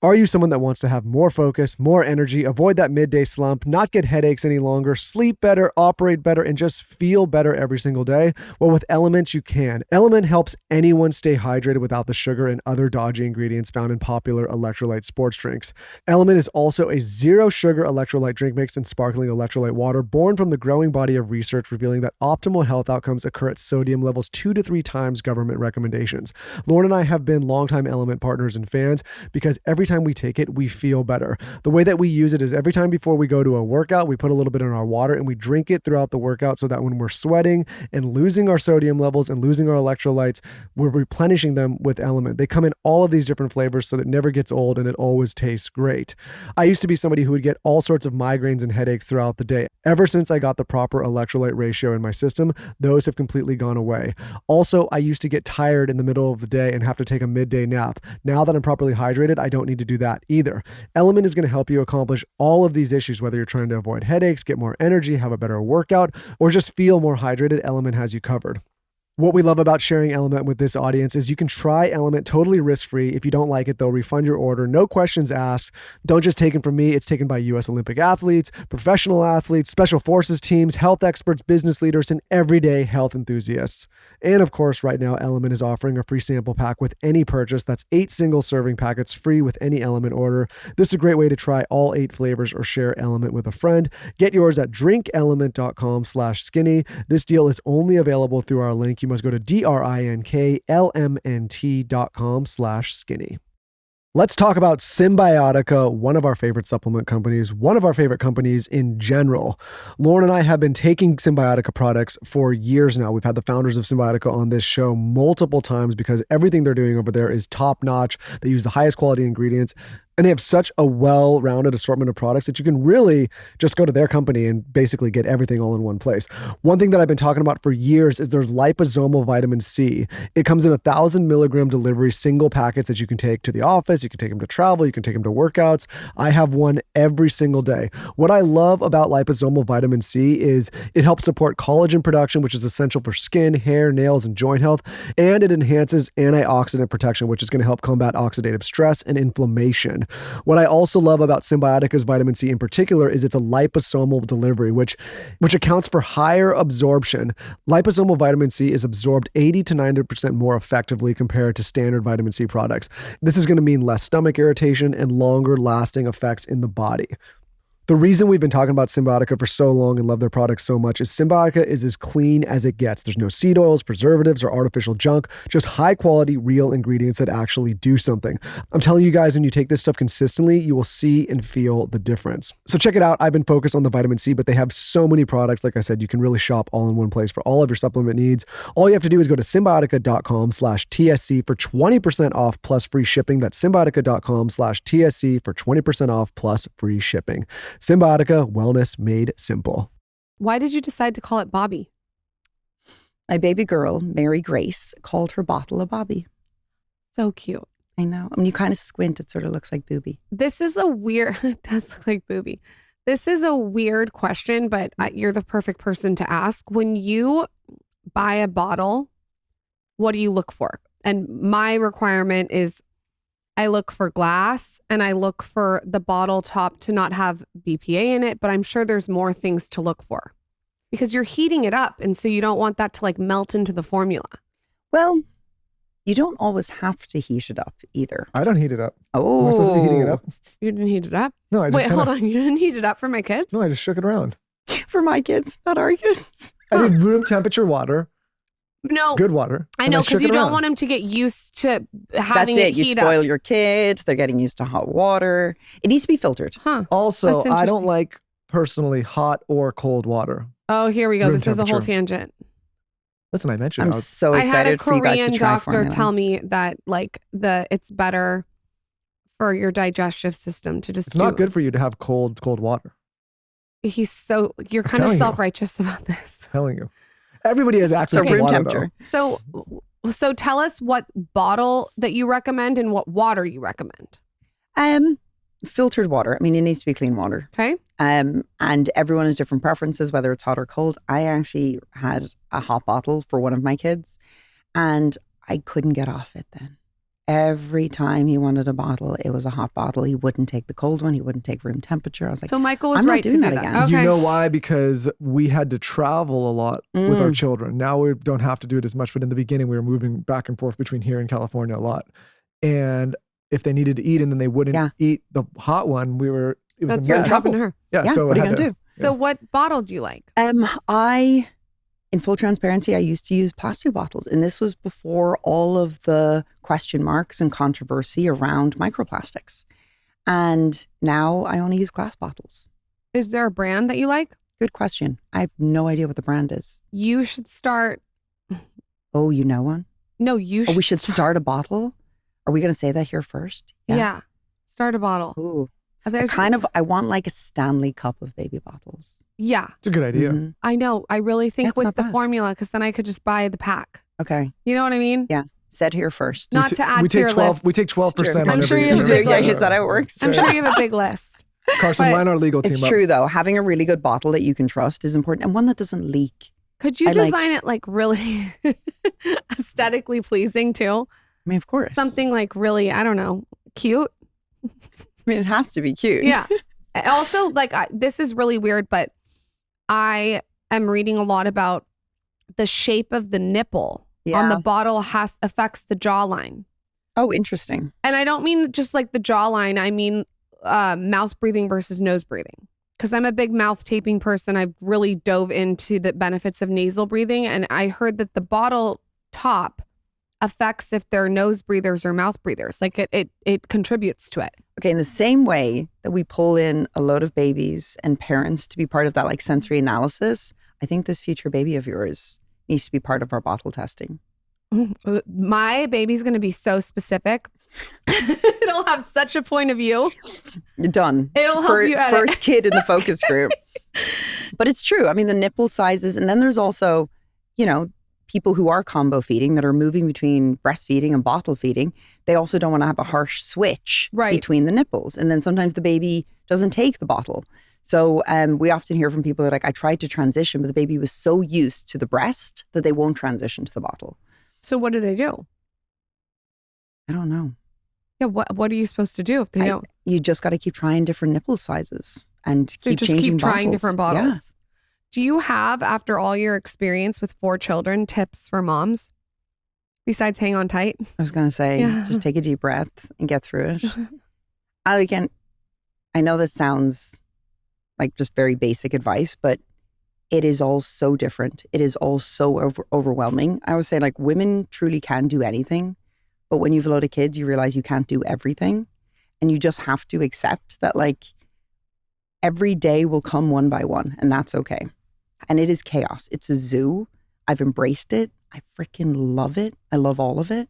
Are you someone that wants to have more focus, more energy, avoid that midday slump, not get headaches any longer, sleep better, operate better, and just feel better every single day? Well, with Element, you can. Element helps anyone stay hydrated without the sugar and other dodgy ingredients found in popular electrolyte sports drinks. Element is also a zero sugar electrolyte drink mix and sparkling electrolyte water born from the growing body of research revealing that optimal health outcomes occur at sodium levels 2 to 3 times government recommendations. Lauren and I have been longtime Element partners and fans because every time we take it, we feel better. The way that we use it is every time before we go to a workout, we put a little bit in our water and we drink it throughout the workout so that when we're sweating and losing our sodium levels and losing our electrolytes, we're replenishing them with Element. They come in all of these different flavors so that it never gets old and it always tastes great. I used to be somebody who would get all sorts of migraines and headaches throughout the day. Ever since I got the proper electrolyte ratio in my system, those have completely gone away. Also, I used to get tired in the middle of the day and have to take a midday nap. Now that I'm properly hydrated, I don't need to do that either. Element is going to help you accomplish all of these issues, whether you're trying to avoid headaches, get more energy, have a better workout, or just feel more hydrated. Element has you covered. What we love about sharing Element with this audience is you can try Element totally risk-free. If you don't like it, they'll refund your order. No questions asked. Don't just take it from me. It's taken by U.S. Olympic athletes, professional athletes, special forces teams, health experts, business leaders, and everyday health enthusiasts. And of course, right now, Element is offering a free sample pack with any purchase. That's 8 single serving packets free with any Element order. This is a great way to try all 8 flavors or share Element with a friend. Get yours at drinkelement.com/skinny. This deal is only available through our link. You must go to drinklmnt.com/skinny. Let's talk about Symbiotica, one of our favorite supplement companies, one of our favorite companies in general. Lauren and I have been taking Symbiotica products for years now. We've had the founders of Symbiotica on this show multiple times because everything they're doing over there is top notch. They use the highest quality ingredients. And they have such a well-rounded assortment of products that you can really just go to their company and basically get everything all in one place. One thing that I've been talking about for years is their liposomal vitamin C. It comes in 1,000 milligram delivery single packets that you can take to the office. You can take them to travel. You can take them to workouts. I have one every single day. What I love about liposomal vitamin C is it helps support collagen production, which is essential for skin, hair, nails, and joint health. And it enhances antioxidant protection, which is going to help combat oxidative stress and inflammation. What I also love about Symbiotica's vitamin C in particular is it's a liposomal delivery, which accounts for higher absorption. Liposomal vitamin C is absorbed 80 to 90% more effectively compared to standard vitamin C products. This is going to mean less stomach irritation and longer lasting effects in the body. The reason we've been talking about Symbiotica for so long and love their products so much is Symbiotica is as clean as it gets. There's no seed oils, preservatives, or artificial junk, just high quality, real ingredients that actually do something. I'm telling you guys, when you take this stuff consistently, you will see and feel the difference. So check it out. I've been focused on the vitamin C, but they have so many products. Like I said, you can really shop all in one place for all of your supplement needs. All you have to do is go to symbiotica.com/TSC for 20% off plus free shipping. That's symbiotica.com/TSC for 20% off plus free shipping. Symbiotica, wellness made simple. Why did you decide to call it Bobbie? My baby girl, Mary Grace, called her bottle a Bobbie. So cute. I know. I mean, you kind of squint, it sort of looks like Boobie. This is a weird, it does look like Boobie. This is a weird question, but you're the perfect person to ask. When you buy a bottle, what do you look for? And my requirement is I look for glass and I look for the bottle top to not have BPA in it, but I'm sure there's more things to look for because you're heating it up. And so you don't want that to like melt into the formula. Well, you don't always have to heat it up either. I don't heat it up. Oh. Am I supposed to be heating it up? You didn't heat it up? No, I just Wait, hold on. You didn't heat it up for my kids? No, I just shook it around. For my kids, not our kids. I did room temperature water. No. Good water. I know, because you don't want them to get used to having it heat up. You spoil your kids. They're getting used to hot water. It needs to be filtered. Huh. Also, I don't like personally hot or cold water. Oh, here we go. Room This is a whole temperature. tangent. Listen, I mentioned I'm so excited for you guys to try. I had a Korean doctor formula. tell me that like it's better for your digestive system to just It's not good for you to have cold water. You're kind of self-righteous about this. I'm telling you. Everybody has access to room water, temperature. So tell us what bottle that you recommend and what water you recommend. Filtered water. I mean, it needs to be clean water. Okay. And everyone has different preferences, whether it's hot or cold. I actually had a hot bottle for one of my kids and I couldn't get off it then. every time he wanted a bottle, it was a hot bottle. He wouldn't take the cold one. He wouldn't take room temperature. I was like, So Michael was I'm not right to doing do that that. again. Okay. You know why? Because we had to travel a lot with our children. Now we don't have to do it as much, but in the beginning we were moving back and forth between here and California a lot. And if they needed to eat and then they wouldn't eat the hot one, it was That's a what mess. happened to her. Yeah, Yeah, so what I are you had gonna to- do? So what bottle do you like? In full transparency, I used to use plastic bottles, and this was before all of the question marks and controversy around microplastics. And now I only use glass bottles. Is there a brand that you like? Good question. I have no idea what the brand is. You should start. Oh, you know one? No, you should. Oh, we should start a bottle? Are we going to say that here first? Yeah. Start a bottle. Ooh. There's, I want like a Stanley cup of baby bottles. yeah, It's a good idea. Mhm. I know. I really think That's with not the bad. formula, because then I could just buy the pack. Okay. You know what I mean? Yeah. Said here first. Not to add we to take your 12. list. We take 12% on I'm sure every. you have a big Yeah, list. is that how it works? I'm sure you have a big list. Carson, But- line our legal team It's up. true though. Having a really good bottle that you can trust is important, and one that doesn't leak. Could you I like- design it like really aesthetically pleasing too? I mean, of course. Something like really, I don't know, cute. I mean, it has to be cute. Yeah. Also, like, this is really weird, but I am reading a lot about the shape of the nipple on the bottle affects the jawline. Oh, interesting. And I don't mean just like the jawline. I mean mouth breathing versus nose breathing. Because I'm a big mouth taping person. I've really dove into the benefits of nasal breathing. And I heard that the bottle top affects if they're nose breathers or mouth breathers. Like it contributes to it. Okay, in the same way that we pull in a load of babies and parents to be part of that like sensory analysis, I think this future baby of yours needs to be part of our bottle testing. My baby's going to be so specific. It'll have such a point of view. You're done. It'll help you edit. First kid in the focus group. But it's true. I mean, the nipple sizes, and then there's also, you know, people who are combo feeding that are moving between breastfeeding and bottle feeding. They also don't want to have a harsh switch between the nipples. And then sometimes the baby doesn't take the bottle. So we often hear from people that are like, I tried to transition, but the baby was so used to the breast that they won't transition to the bottle. So what do they do? I don't know. Yeah, what are you supposed to do if they don't? You just got to keep trying different nipple sizes and So keep just changing keep trying bottles. different bottles. Do you have, after all your experience with 4 children, tips for moms besides hang on tight? I was going to say, just take a deep breath and get through it. And again, I know that sounds like just very basic advice, but it is all so different. It is all so overwhelming. I always say, like, women truly can do anything, but when you have a lot of kids, you realize you can't do everything. And you just have to accept that, like, every day will come one by one, and that's okay. And it is chaos. It's a zoo. I've embraced it. I freaking love it. I love all of it.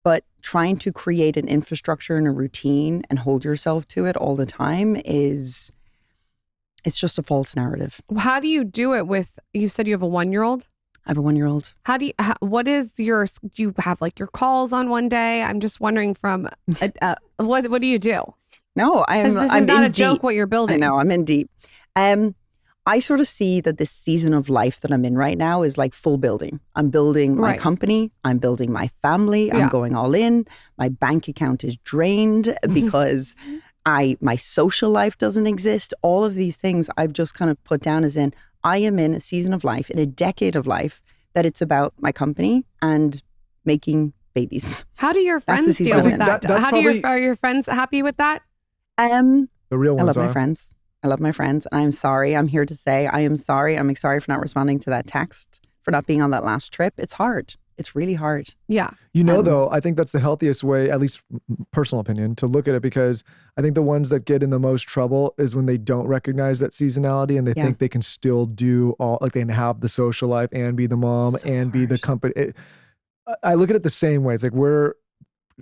But trying to create an infrastructure and a routine and hold yourself to it all the time it's just a false narrative. How do you do it with, you said you have a 1-year-old? I have a 1-year-old. What is your, do you have like your calls on one day? I'm just wondering from, what do you do? No, I'm This is I'm not in a joke deep. what you're building. I know, I'm in deep. I sort of see that this season of life that I'm in right now is like full building. I'm building my company. I'm building my family. I'm going all in. My bank account is drained because my social life doesn't exist. All of these things I've just kind of put down as in, I am in a season of life, in a decade of life, that it's about my company and making babies. How do your That's the friends season deal I'm with in. that? That's Are your friends happy with that? The real I ones love are. my friends. I love my friends. And I'm sorry. I'm here to say I am sorry. I'm sorry for not responding to that text, for not being on that last trip. It's hard. It's really hard. Yeah. You know, though, I think that's the healthiest way, at least personal opinion, to look at it, because I think the ones that get in the most trouble is when they don't recognize that seasonality and they think they can still do all, like they can have the social life and be the mom and be the company. I look at it the same way. It's like we're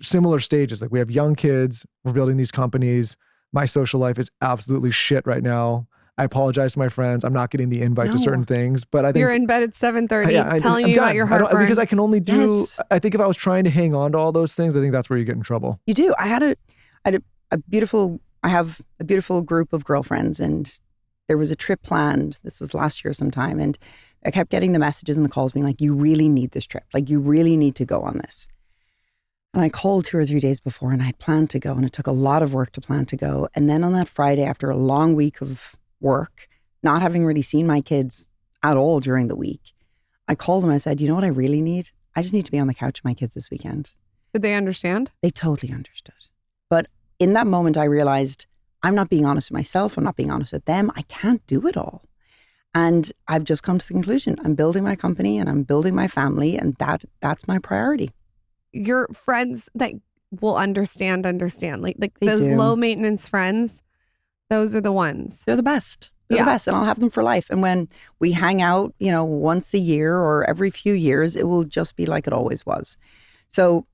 similar stages. Like we have young kids, we're building these companies. My social life is absolutely shit right now. I apologize to my friends. I'm not getting the invite to certain things, but I think you're in bed at 7:30 telling I'm you done. about your heartburn. Because I can only do, Yes. I think if I was trying to hang on to all those things, I think that's where you get in trouble. You do. I have a beautiful group of girlfriends, and there was a trip planned. This was last year sometime. And I kept getting the messages and the calls being like, you really need this trip. Like, you really need to go on this. And I called 2 or 3 days before and I planned to go, and it took a lot of work to plan to go. And then on that Friday, after a long week of work, not having really seen my kids at all during the week, I called them. I said, you know what I really need? I just need to be on the couch with my kids this weekend. Did they understand? They totally understood. But in that moment, I realized I'm not being honest with myself. I'm not being honest with them. I can't do it all. And I've just come to the conclusion. I'm building my company and I'm building my family, and that's my priority. Your friends that will understand. Like They those do. low maintenance friends, those are the ones. They're the best. They're the best, and I'll have them for life. And when we hang out, once a year or every few years, it will just be like it always was. So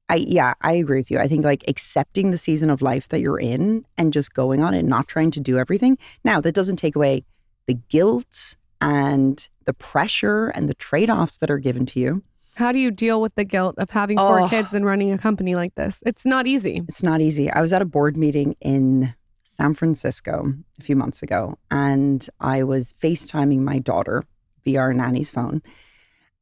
I agree with you. I think like accepting the season of life that you're in and just going on it, not trying to do everything. Now, that doesn't take away the guilt and the pressure and the trade-offs that are given to you. How do you deal with the guilt of having 4 kids and running a company like this? It's not easy. It's not easy. I was at a board meeting in San Francisco a few months ago, and I was FaceTiming my daughter via our nanny's phone.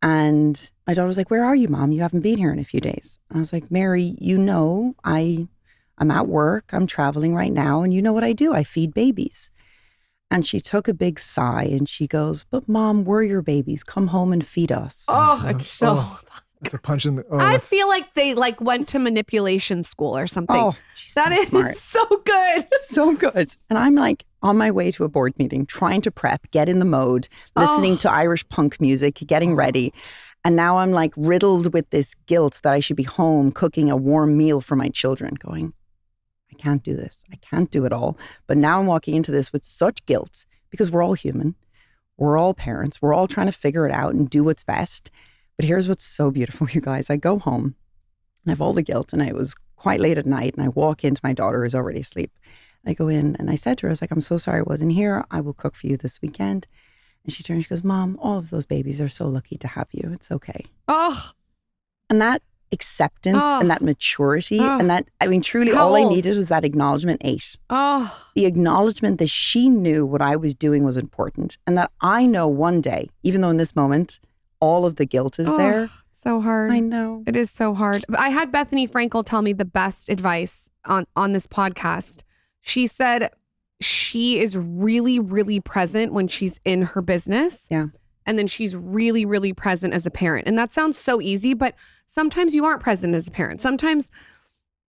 And my daughter was like, "Where are you, Mom? You haven't been here in a few days." And I was like, "Mary, I'm at work. I'm traveling right now. And you know what I do? I feed babies." And she took a big sigh and she goes, "But Mom, we're your babies. Come home and feed us." Oh, it's so... That's a punch in the... I feel like they went to manipulation school or something. Oh, she's that so is smart. so good. So good. And I'm like on my way to a board meeting, trying to prep, get in the mode, listening to Irish punk music, getting ready. And now I'm like riddled with this guilt that I should be home cooking a warm meal for my children, going, I can't do this. I can't do it all. But now I'm walking into this with such guilt because we're all human. We're all parents. We're all trying to figure it out and do what's best. But here's what's so beautiful, you guys. I go home and I have all the guilt, and it was quite late at night, and I walk into my daughter who's already asleep. I go in and I said to her, I was like, "I'm so sorry I wasn't here. I will cook for you this weekend." And she turned, she goes, "Mom, all of those babies are so lucky to have you. It's okay." Oh. And that acceptance and that maturity and that, I mean, truly all I needed was that acknowledgement 8. Oh. The acknowledgement that she knew what I was doing was important, and that I know one day, even though in this moment, all of the guilt is there. So hard. I know. It is so hard. I had Bethany Frankel tell me the best advice on this podcast. She said she is really, really present when she's in her business. Yeah. And then she's really, really present as a parent. And that sounds so easy, but sometimes you aren't present as a parent. Sometimes,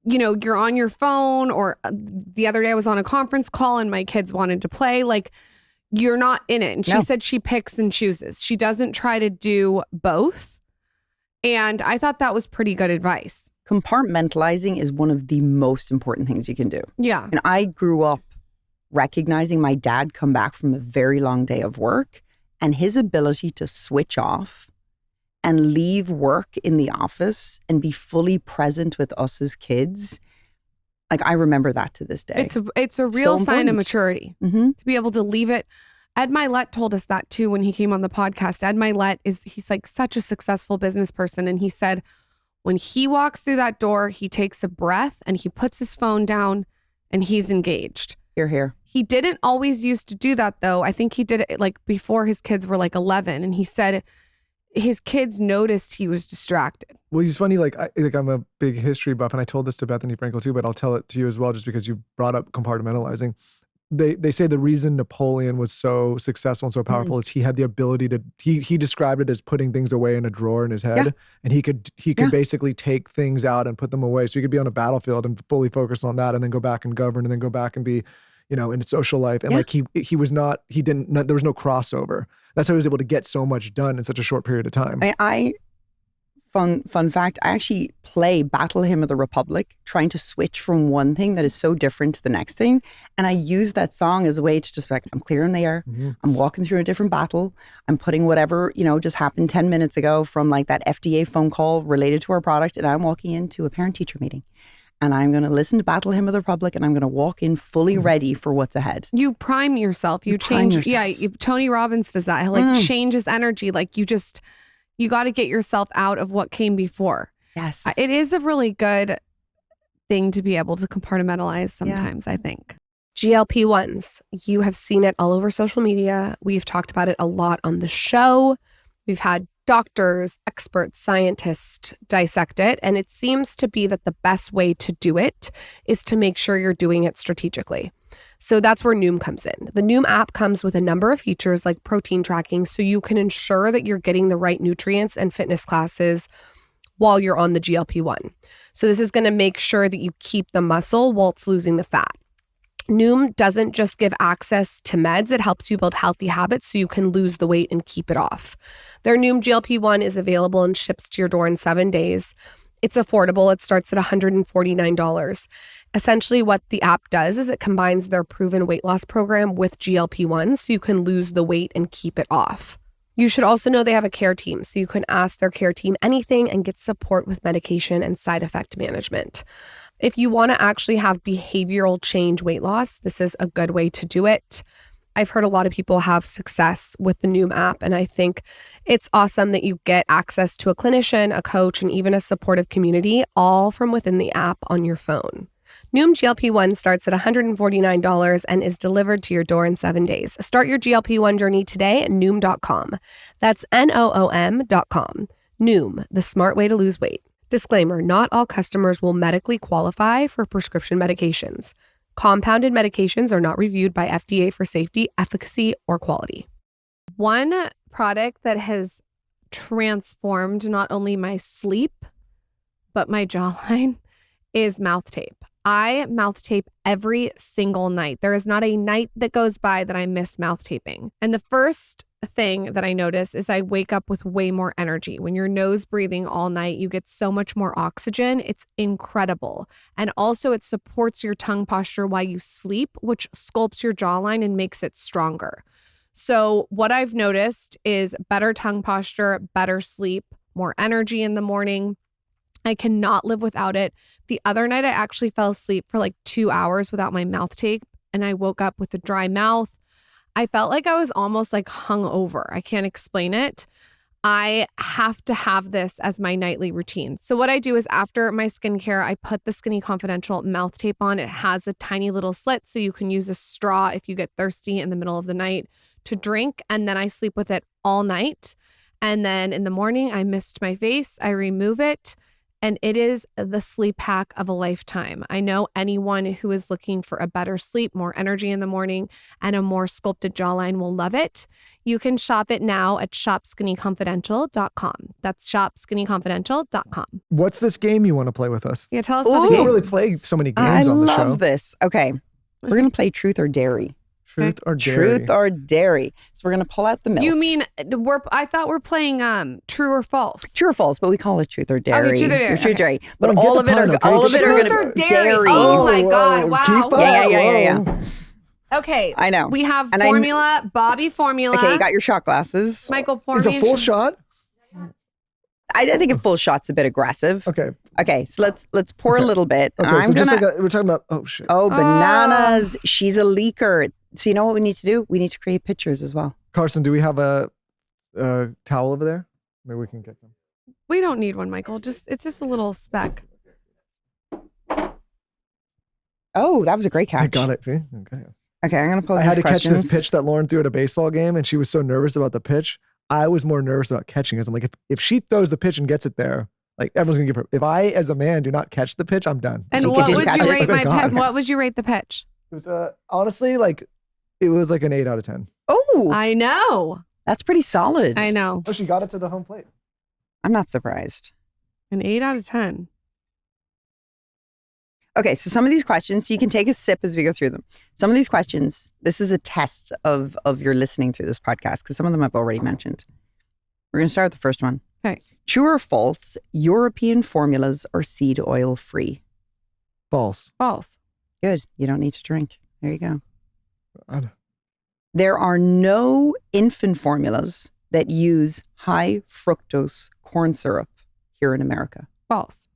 you're on your phone, or the other day I was on a conference call and my kids wanted to play. Like, you're not in it. And she said she picks and chooses. She doesn't try to do both. And I thought that was pretty good advice. Compartmentalizing is one of the most important things you can do. Yeah. And I grew up recognizing my dad come back from a very long day of work, and his ability to switch off and leave work in the office and be fully present with us as kids. Like, I remember that to this day. It's a real So sign of important. maturity Mm-hmm. to be able to leave it. Ed Milet told us that too when he came on the podcast. Ed Milet he's like such a successful business person. And he said, when he walks through that door, he takes a breath and he puts his phone down and he's engaged. Hear, hear. He didn't always used to do that though. I think he did it like before his kids were like 11. And he said his kids noticed he was distracted. Well, it's funny, I'm a big history buff, and I told this to Bethany Frankel too, but I'll tell it to you as well, just because you brought up compartmentalizing. They say the reason Napoleon was so successful and so powerful is he had the ability to, he described it as putting things away in a drawer in his head. And he could basically take things out and put them away. So he could be on a battlefield and fully focus on that, and then go back and govern, and then go back and be, in social life. And there was no crossover. That's how he was able to get so much done in such a short period of time. Fun fact, I actually play Battle Hymn of the Republic, trying to switch from one thing that is so different to the next thing. And I use that song as a way to just be like, I'm clearing the air. Mm-hmm. I'm walking through a different battle. I'm putting whatever, just happened 10 minutes ago from like that FDA phone call related to our product. And I'm walking into a parent-teacher meeting. And I'm going to listen to Battle Hymn of the Republic, and I'm going to walk in fully ready for what's ahead. You prime yourself. You change. Yeah. Tony Robbins does that. He changes energy. Like you got to get yourself out of what came before. Yes. It is a really good thing to be able to compartmentalize sometimes, I think. GLP-1s. You have seen it all over social media. We've talked about it a lot on the show. We've had Doctors, experts, scientists dissect it, and it seems to be that the best way to do it is to make sure you're doing it strategically. So that's where Noom comes in. The Noom app comes with a number of features like protein tracking, so you can ensure that you're getting the right nutrients and fitness classes while you're on the GLP-1. So this is going to make sure that you keep the muscle while it's losing the fat. Noom doesn't just give access to meds, it helps you build healthy habits so you can lose the weight and keep it off. Their Noom GLP-1 is available and ships to your door in 7 days. It's affordable. It starts at $149. Essentially, what the app does is it combines their proven weight loss program with GLP-1 so you can lose the weight and keep it off. You should also know they have a care team, so you can ask their care team anything and get support with medication and side effect management. If you want to actually have behavioral change weight loss, this is a good way to do it. I've heard a lot of people have success with the Noom app, and I think it's awesome that you get access to a clinician, a coach, and even a supportive community, all from within the app on your phone. Noom GLP-1 starts at $149 and is delivered to your door in 7 days. Start your GLP-1 journey today at Noom.com. That's Noom.com. Noom, the smart way to lose weight. Disclaimer, not all customers will medically qualify for prescription medications. Compounded medications are not reviewed by FDA for safety, efficacy, or quality. One product that has transformed not only my sleep, but my jawline is mouth tape. I mouth tape every single night. There is not a night that goes by that I miss mouth taping. And the first thing that I notice is I wake up with way more energy. When you're nose breathing all night, you get so much more oxygen. It's incredible. And also it supports your tongue posture while you sleep, which sculpts your jawline and makes it stronger. So what I've noticed is better tongue posture, better sleep, more energy in the morning. I cannot live without it. The other night, I actually fell asleep for like 2 hours without my mouth tape, and I woke up with a dry mouth. I felt like I was almost like hungover. I can't explain it. I have to have this as my nightly routine. So what I do is after my skincare, I put the Skinny Confidential mouth tape on. It has a tiny little slit, so you can use a straw if you get thirsty in the middle of the night to drink, and then I sleep with it all night. And then in the morning, I mist my face, I remove it, and it is the sleep hack of a lifetime. I know anyone who is looking for a better sleep, more energy in the morning, and a more sculpted jawline will love it. You can shop it now at shopskinnyconfidential.com. That's shopskinnyconfidential.com. What's this game you want to play with us? Yeah, tell us Ooh. about We the don't game. really play so many games on the show. I love this. Okay. We're going to play Truth or Dairy. Truth or dairy? Truth or Dairy. So we're going to pull out the milk. You mean, I thought we're playing true or false. True or false, but we call it Truth or Dairy. Okay, Truth or Dairy. Truth or Okay. Dairy. But Well, get all the of it pun, are okay? all of it are Truth going or to dairy. Oh my God, wow. Keep up. Yeah. Okay. I know. We have And formula, Bobbie formula. Okay, you got your shot glasses. Michael, pour It's me a full shot? I think a full shot's a bit aggressive. Okay. Okay, so let's pour a little bit. Okay, I'm so just gonna, like we're talking about, oh shit. oh, bananas. She's a leaker. So you know what we need to do? We need to create pictures as well. Carson, do we have a towel over there? Maybe we can get them. We don't need one, Michael. It's just a little speck. Oh, that was a great catch. I got it. See? Okay. Okay, I'm gonna pull I these had to catch questions. this pitch that Lauren threw at a baseball game, and she was so nervous about the pitch. I was more nervous about catching it. I'm like, if she throws the pitch and gets it there, like everyone's gonna give her. If I, as a man, do not catch the pitch, I'm done. And She what did would catch you it? rate Thank my God. pitch? What would you rate the pitch? It was honestly like, it was like an 8 out of 10. Oh, I know. that's pretty solid. I know. Oh, she got it to the home plate. I'm not surprised. An 8 out of 10. Okay, so some of these questions, you can take a sip as we go through them. Some of these questions, this is a test of your listening through this podcast because some of them I've already mentioned. We're going to start with the first one. Okay. True or false, European formulas are seed oil free? False. False. Good. You don't need to drink. There you go. I don't- There are no infant formulas that use high fructose corn syrup here in America. False.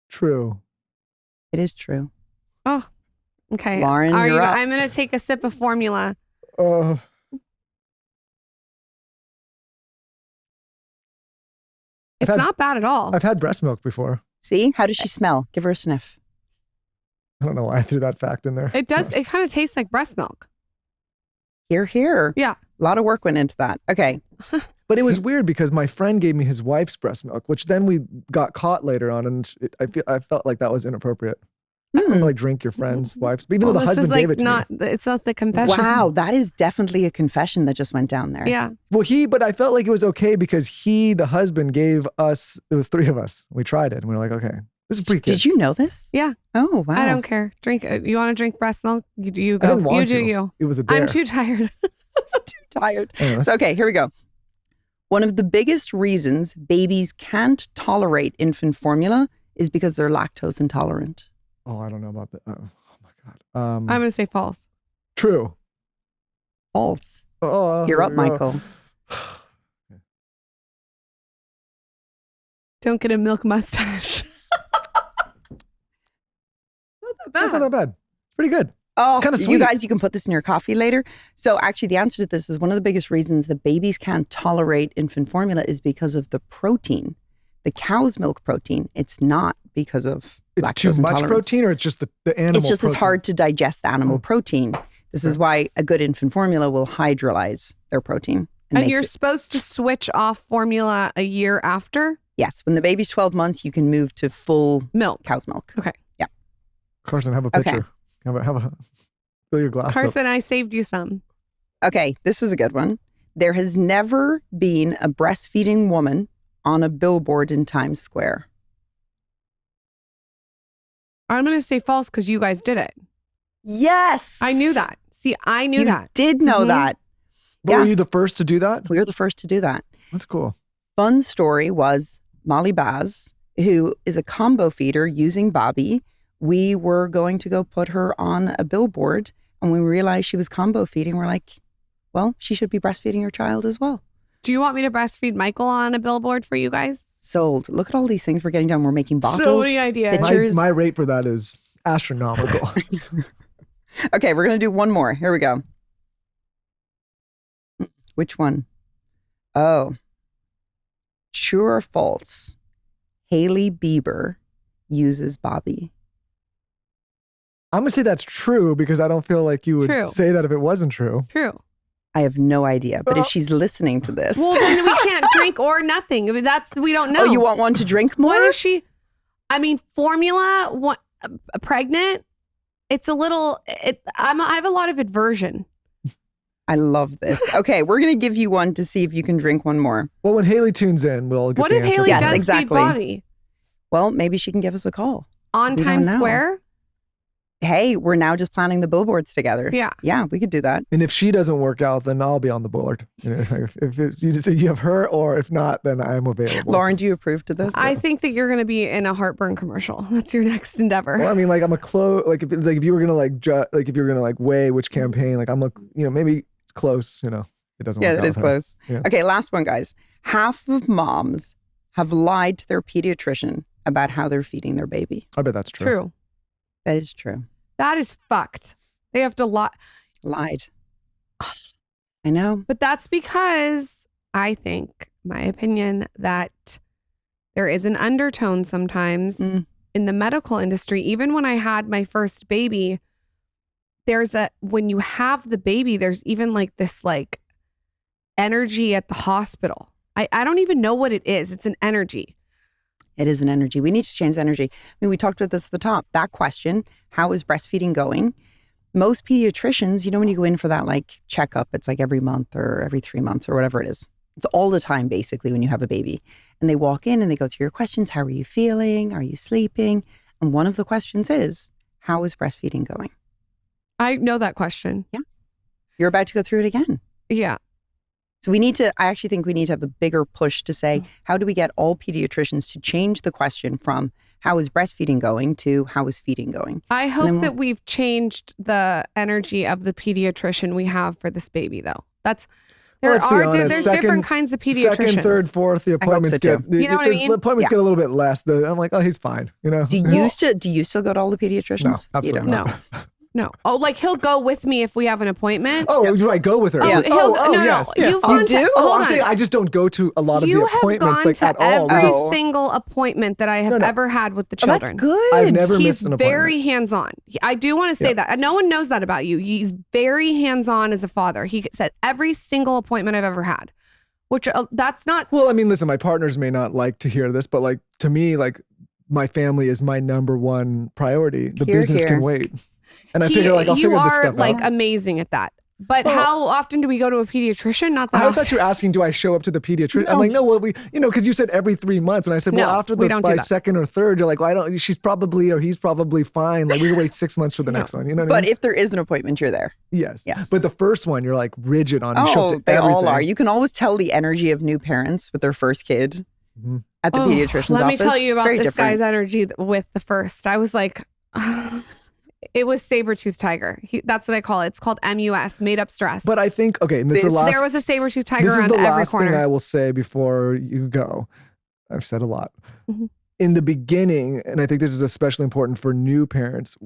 True. It is true. Oh, okay. Lauren, Are you're you? up. I'm going to take a sip of formula. Uh, It's had- not bad at all. I've had breast milk before. See? How does she smell? Give her a sniff. I don't know why I threw that fact in there. It does. It kind of tastes like breast milk. Here, here. Yeah. A lot of work went into that. Okay. But it was weird because my friend gave me his wife's breast milk, which then we got caught later on, and I felt like that was inappropriate. I don't like drink your friend's wife's, even though the husband gave it to me. It's not the confession. Wow, that is definitely a confession that just went down there. Yeah. Well, but I felt like it was okay because the husband gave us, it was 3 of us. We tried it and we were like, okay, this is pretty good. Did you know this? Yeah. Oh, wow. I don't care. Drink. You want to drink breast milk? You go. I didn't want you do to. you. It was a dare. I'm too tired. Too tired. Anyways. So, okay, here we go. One of the biggest reasons babies can't tolerate infant formula is because they're lactose intolerant. Oh, I don't know about that. Oh my God. I'm going to say false. True. False. Oh, You're up, Michael. Don't get a milk mustache. That's not that bad. It's pretty good. Oh, kinda you sweet. guys, you can put this in your coffee later. So actually, the answer to this is one of the biggest reasons that babies can't tolerate infant formula is because of the protein, the cow's milk protein. It's not because of It's lactose too much intolerance. protein, or it's just the animal It's just protein? it's hard to digest the animal protein. This is why a good infant formula will hydrolyze their protein. And makes you're it- supposed to switch off formula a year after Yes, when the baby's 12 months, you can move to full milk. cow's milk. Okay. Carson, have a Okay. picture. Have a fill your glass up. Carson, I saved you some. Okay, this is a good one. There has never been a breastfeeding woman on a billboard in Times Square. I'm going to say false because you guys did it. Yes. I knew that. See, I knew You that. did know Mhm. that. But yeah. were you the first to do that? We were the first to do that. That's cool. Fun story was Molly Baz, who is a combo feeder using Bobbie. We were going to go put her on a billboard, and when we realized she was combo feeding, we're like, well, she should be breastfeeding her child as well. Do you want me to breastfeed Michael on a billboard for you guys? Sold. Look at all these things we're getting done. We're making bottles. So many ideas. Pictures. My rate for that is astronomical. Okay, we're going to do one more. Here we go. Which one? Oh. True or false? Hailey Bieber uses Bobbie. I'm going to say that's true because I don't feel like you would True. say that if it wasn't true. True. I have no idea, but if she's listening to this. Well, then we can't drink or nothing. I mean, we don't know. Oh, you want one to drink more? What if she, formula, pregnant, it's a little, I have a lot of aversion. I love this. Okay, we're going to give you one to see if you can drink one more. Well, when Haley tunes in, we'll get What the if answer. Haley Yes, does exactly. feed Bobbie Well, maybe she can give us a call. on We don't Times know. Square? Hey, we're now just planning the billboards together. Yeah. Yeah, we could do that. And if she doesn't work out, then I'll be on the board. You know, if it's, you just say you have her, or if not, then I'm available. Lauren, do you approve to this? I think that you're going to be in a heartburn commercial. That's your next endeavor. Well, I mean, like I'm a close. Like if it's like if you were gonna if you were gonna weigh which campaign, like I'm maybe close. You know, it doesn't. Yeah, work that out is with her. close. Yeah. Okay, last one, guys. Half of moms have lied to their pediatrician about how they're feeding their baby. I bet that's true. True. That is true. That is fucked. They have to lie. Lied. I know. But that's because I think, my opinion, that there is an undertone sometimes Mm. in the medical industry. Even when I had my first baby, when you have the baby, there's even this energy at the hospital. I don't even know what it is. It's an energy. It is an energy. We need to change the energy. I mean, we talked about this at the top. That question, how is breastfeeding going? Most pediatricians, when you go in for that checkup, it's every month or every 3 months or whatever it is. It's all the time, basically, when you have a baby. And they walk in and they go through your questions. How are you feeling? Are you sleeping? And one of the questions is, how is breastfeeding going? I know that question. You're about to go through it again. Yeah. So I actually think we need to have a bigger push to say, how do we get all pediatricians to change the question from how is breastfeeding going to how is feeding going? I hope then that we've changed the energy of the pediatrician we have for this baby, though. Well, let's be honest, There's second- different kinds of pediatricians. Second, third, fourth, the appointments so, too. get You know what I mean? The appointments Yeah. get a little bit less. I'm like, oh, he's fine. You know. Do you still go to all the pediatricians? No, You absolutely don't? not. No. No. Oh, like he'll go with me if we have an appointment. Oh, do I go with her? Oh, no, yes. no. Yeah. You've gone You do? to, Oh, hold I'm on. saying I just don't go to a lot of You the have appointments gone like to at all. every Oh. single appointment that I have ever had with the Oh, that's children. good. I've never He's missed an appointment. very hands-on. I do want to say that. No one knows that about you. He's very hands-on as a father. He said every single appointment I've ever had, which that's not. Well, I mean, listen, my partners may not like to hear this, but like to me, like my family is my number one priority. The Hear, business hear. can wait. And I figure like I'll figure this stuff like out. amazing at that. But Well, how often do we go to a pediatrician? Not that I often. thought you were asking, do I show up to the pediatrician? I'm like, no, well, because you said every 3 months. And I said, well, No, after we don't do by that. second or third, you're like, well, I don't, she's probably, or he's probably fine. Like we wait 6 months for the next one. You know what I But mean? if there is an appointment, you're there. Yes. Yes. But the first one, you're like rigid on. You show up Oh, to they all everything. are. You can always tell the energy of new parents with their first kid Mhm. at the pediatrician's Let office. me tell you It's about very this different. guy's energy with the first. I was like, it was saber-toothed tiger. That's what I call it. It's called MUS, made up stress. But I think, okay, and this is the last. There was a saber-toothed tiger This is around the every last corner. thing I will say before you go. I've said a lot. Mhm. In the beginning, and I think this is especially important for new parents,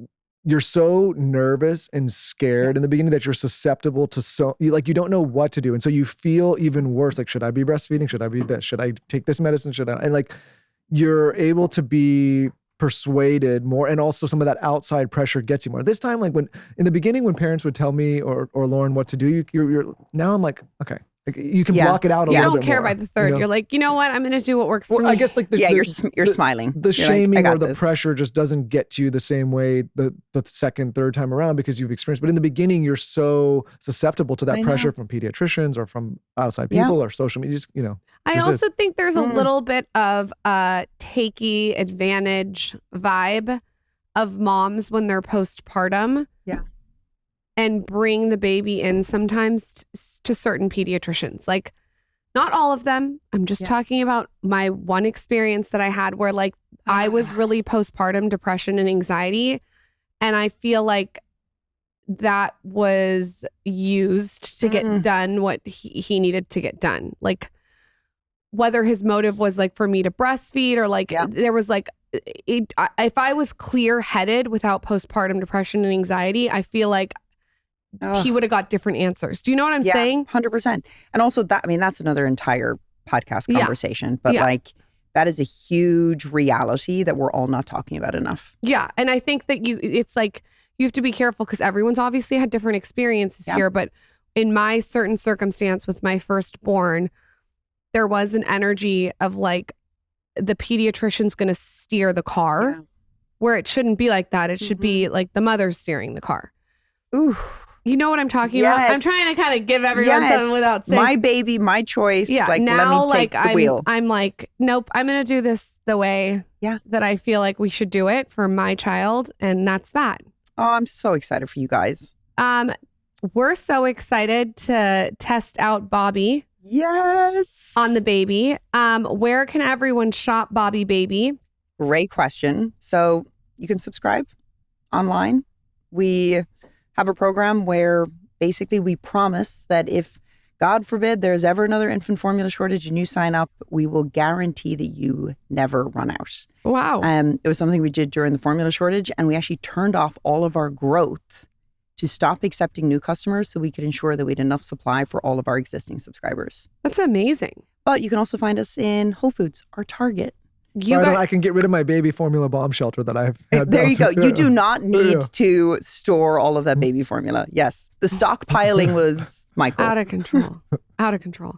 you're so nervous and scared in the beginning that you're susceptible to you don't know what to do. And so you feel even worse. Like, should I be breastfeeding? Should I be this? Should I take this medicine? Should I? And like, you're able to be persuaded more, and also some of that outside pressure gets you more. This time, like when in the beginning, when parents would tell me or Lauren what to do, you're now I'm like, okay, like you can block it out a you little don't bit care more, by the third. you know? You're like, you know what? I'm going to do what works for Well, me. I guess like You're smiling. The You're like, shaming I got or the this. pressure just doesn't get to you the same way the second, third time around because you've experienced. But in the beginning, you're so susceptible to that I pressure know. from pediatricians or from outside Yeah. people or social media. Just, I This is- also think there's a little bit of a takey advantage vibe of moms when they're postpartum. Yeah. And bring the baby in sometimes to certain pediatricians. Like, not all of them. I'm just talking about my one experience that I had where like I was really postpartum depression and anxiety. And I feel like that was used to get done what he needed to get done. Like, whether his motive was like for me to breastfeed or like there was like, if I was clear-headed without postpartum depression and anxiety, I feel like he would have got different answers. Do you know what I'm saying? 100%. And also that's another entire podcast conversation. But like, that is a huge reality that we're all not talking about enough. Yeah. And I think that it's like, you have to be careful because everyone's obviously had different experiences here. But in my certain circumstance with my firstborn, there was an energy of like, the pediatrician's going to steer the car where it shouldn't be like that. It should be like the mother's steering the car. Ooh. You know what I'm talking about? I'm trying to kind of give everyone something without saying. My baby, my choice. Yeah, like, now let me take the wheel. I'm like, nope, I'm going to do this the way that I feel like we should do it for my child. And that's that. Oh, I'm so excited for you guys. We're so excited to test out Bobbie. Yes. On the baby. Where can everyone shop Bobbie Baby? Great question. So you can subscribe online. We have a program where basically we promise that if, God forbid, there's ever another infant formula shortage and you sign up, we will guarantee that you never run out. Wow. It was something we did during the formula shortage, and we actually turned off all of our growth to stop accepting new customers so we could ensure that we had enough supply for all of our existing subscribers. That's amazing. But you can also find us in Whole Foods or Target. I can get rid of my baby formula bomb shelter that I've had. There you go. You do not need to store all of that baby formula. Yes. The stockpiling was Michael. Out of control. Out of control.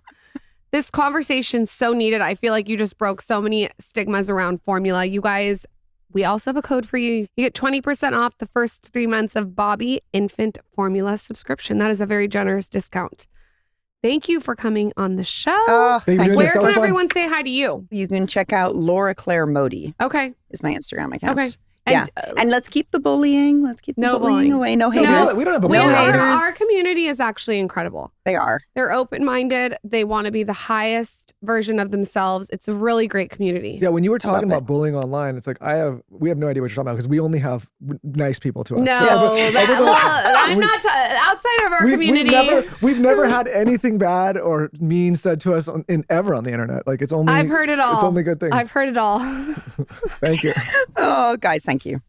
This conversation's so needed. I feel like you just broke so many stigmas around formula. You guys, we also have a code for you. You get 20% off the first 3 months of Bobbie infant formula subscription. That is a very generous discount. Thank you for coming on the show. Where can everyone say hi to you? You can check out Laura Claire Modi. Okay. Is my Instagram account. Okay. And let's keep the bullying. Let's keep the bullying away. No haters. We don't have a no haters. Our community is actually incredible. They are. They're open-minded. They want to be the highest version of themselves. It's a really great community. Yeah, when you were talking about bullying online, it's like we have no idea what you're talking about because we only have nice people to us. No, I'm not outside of our community. We've never had anything bad or mean said to us ever on the internet. Like it's only I've heard it all. It's only good things. I've heard it all. Thank you. Oh, guys, thank you.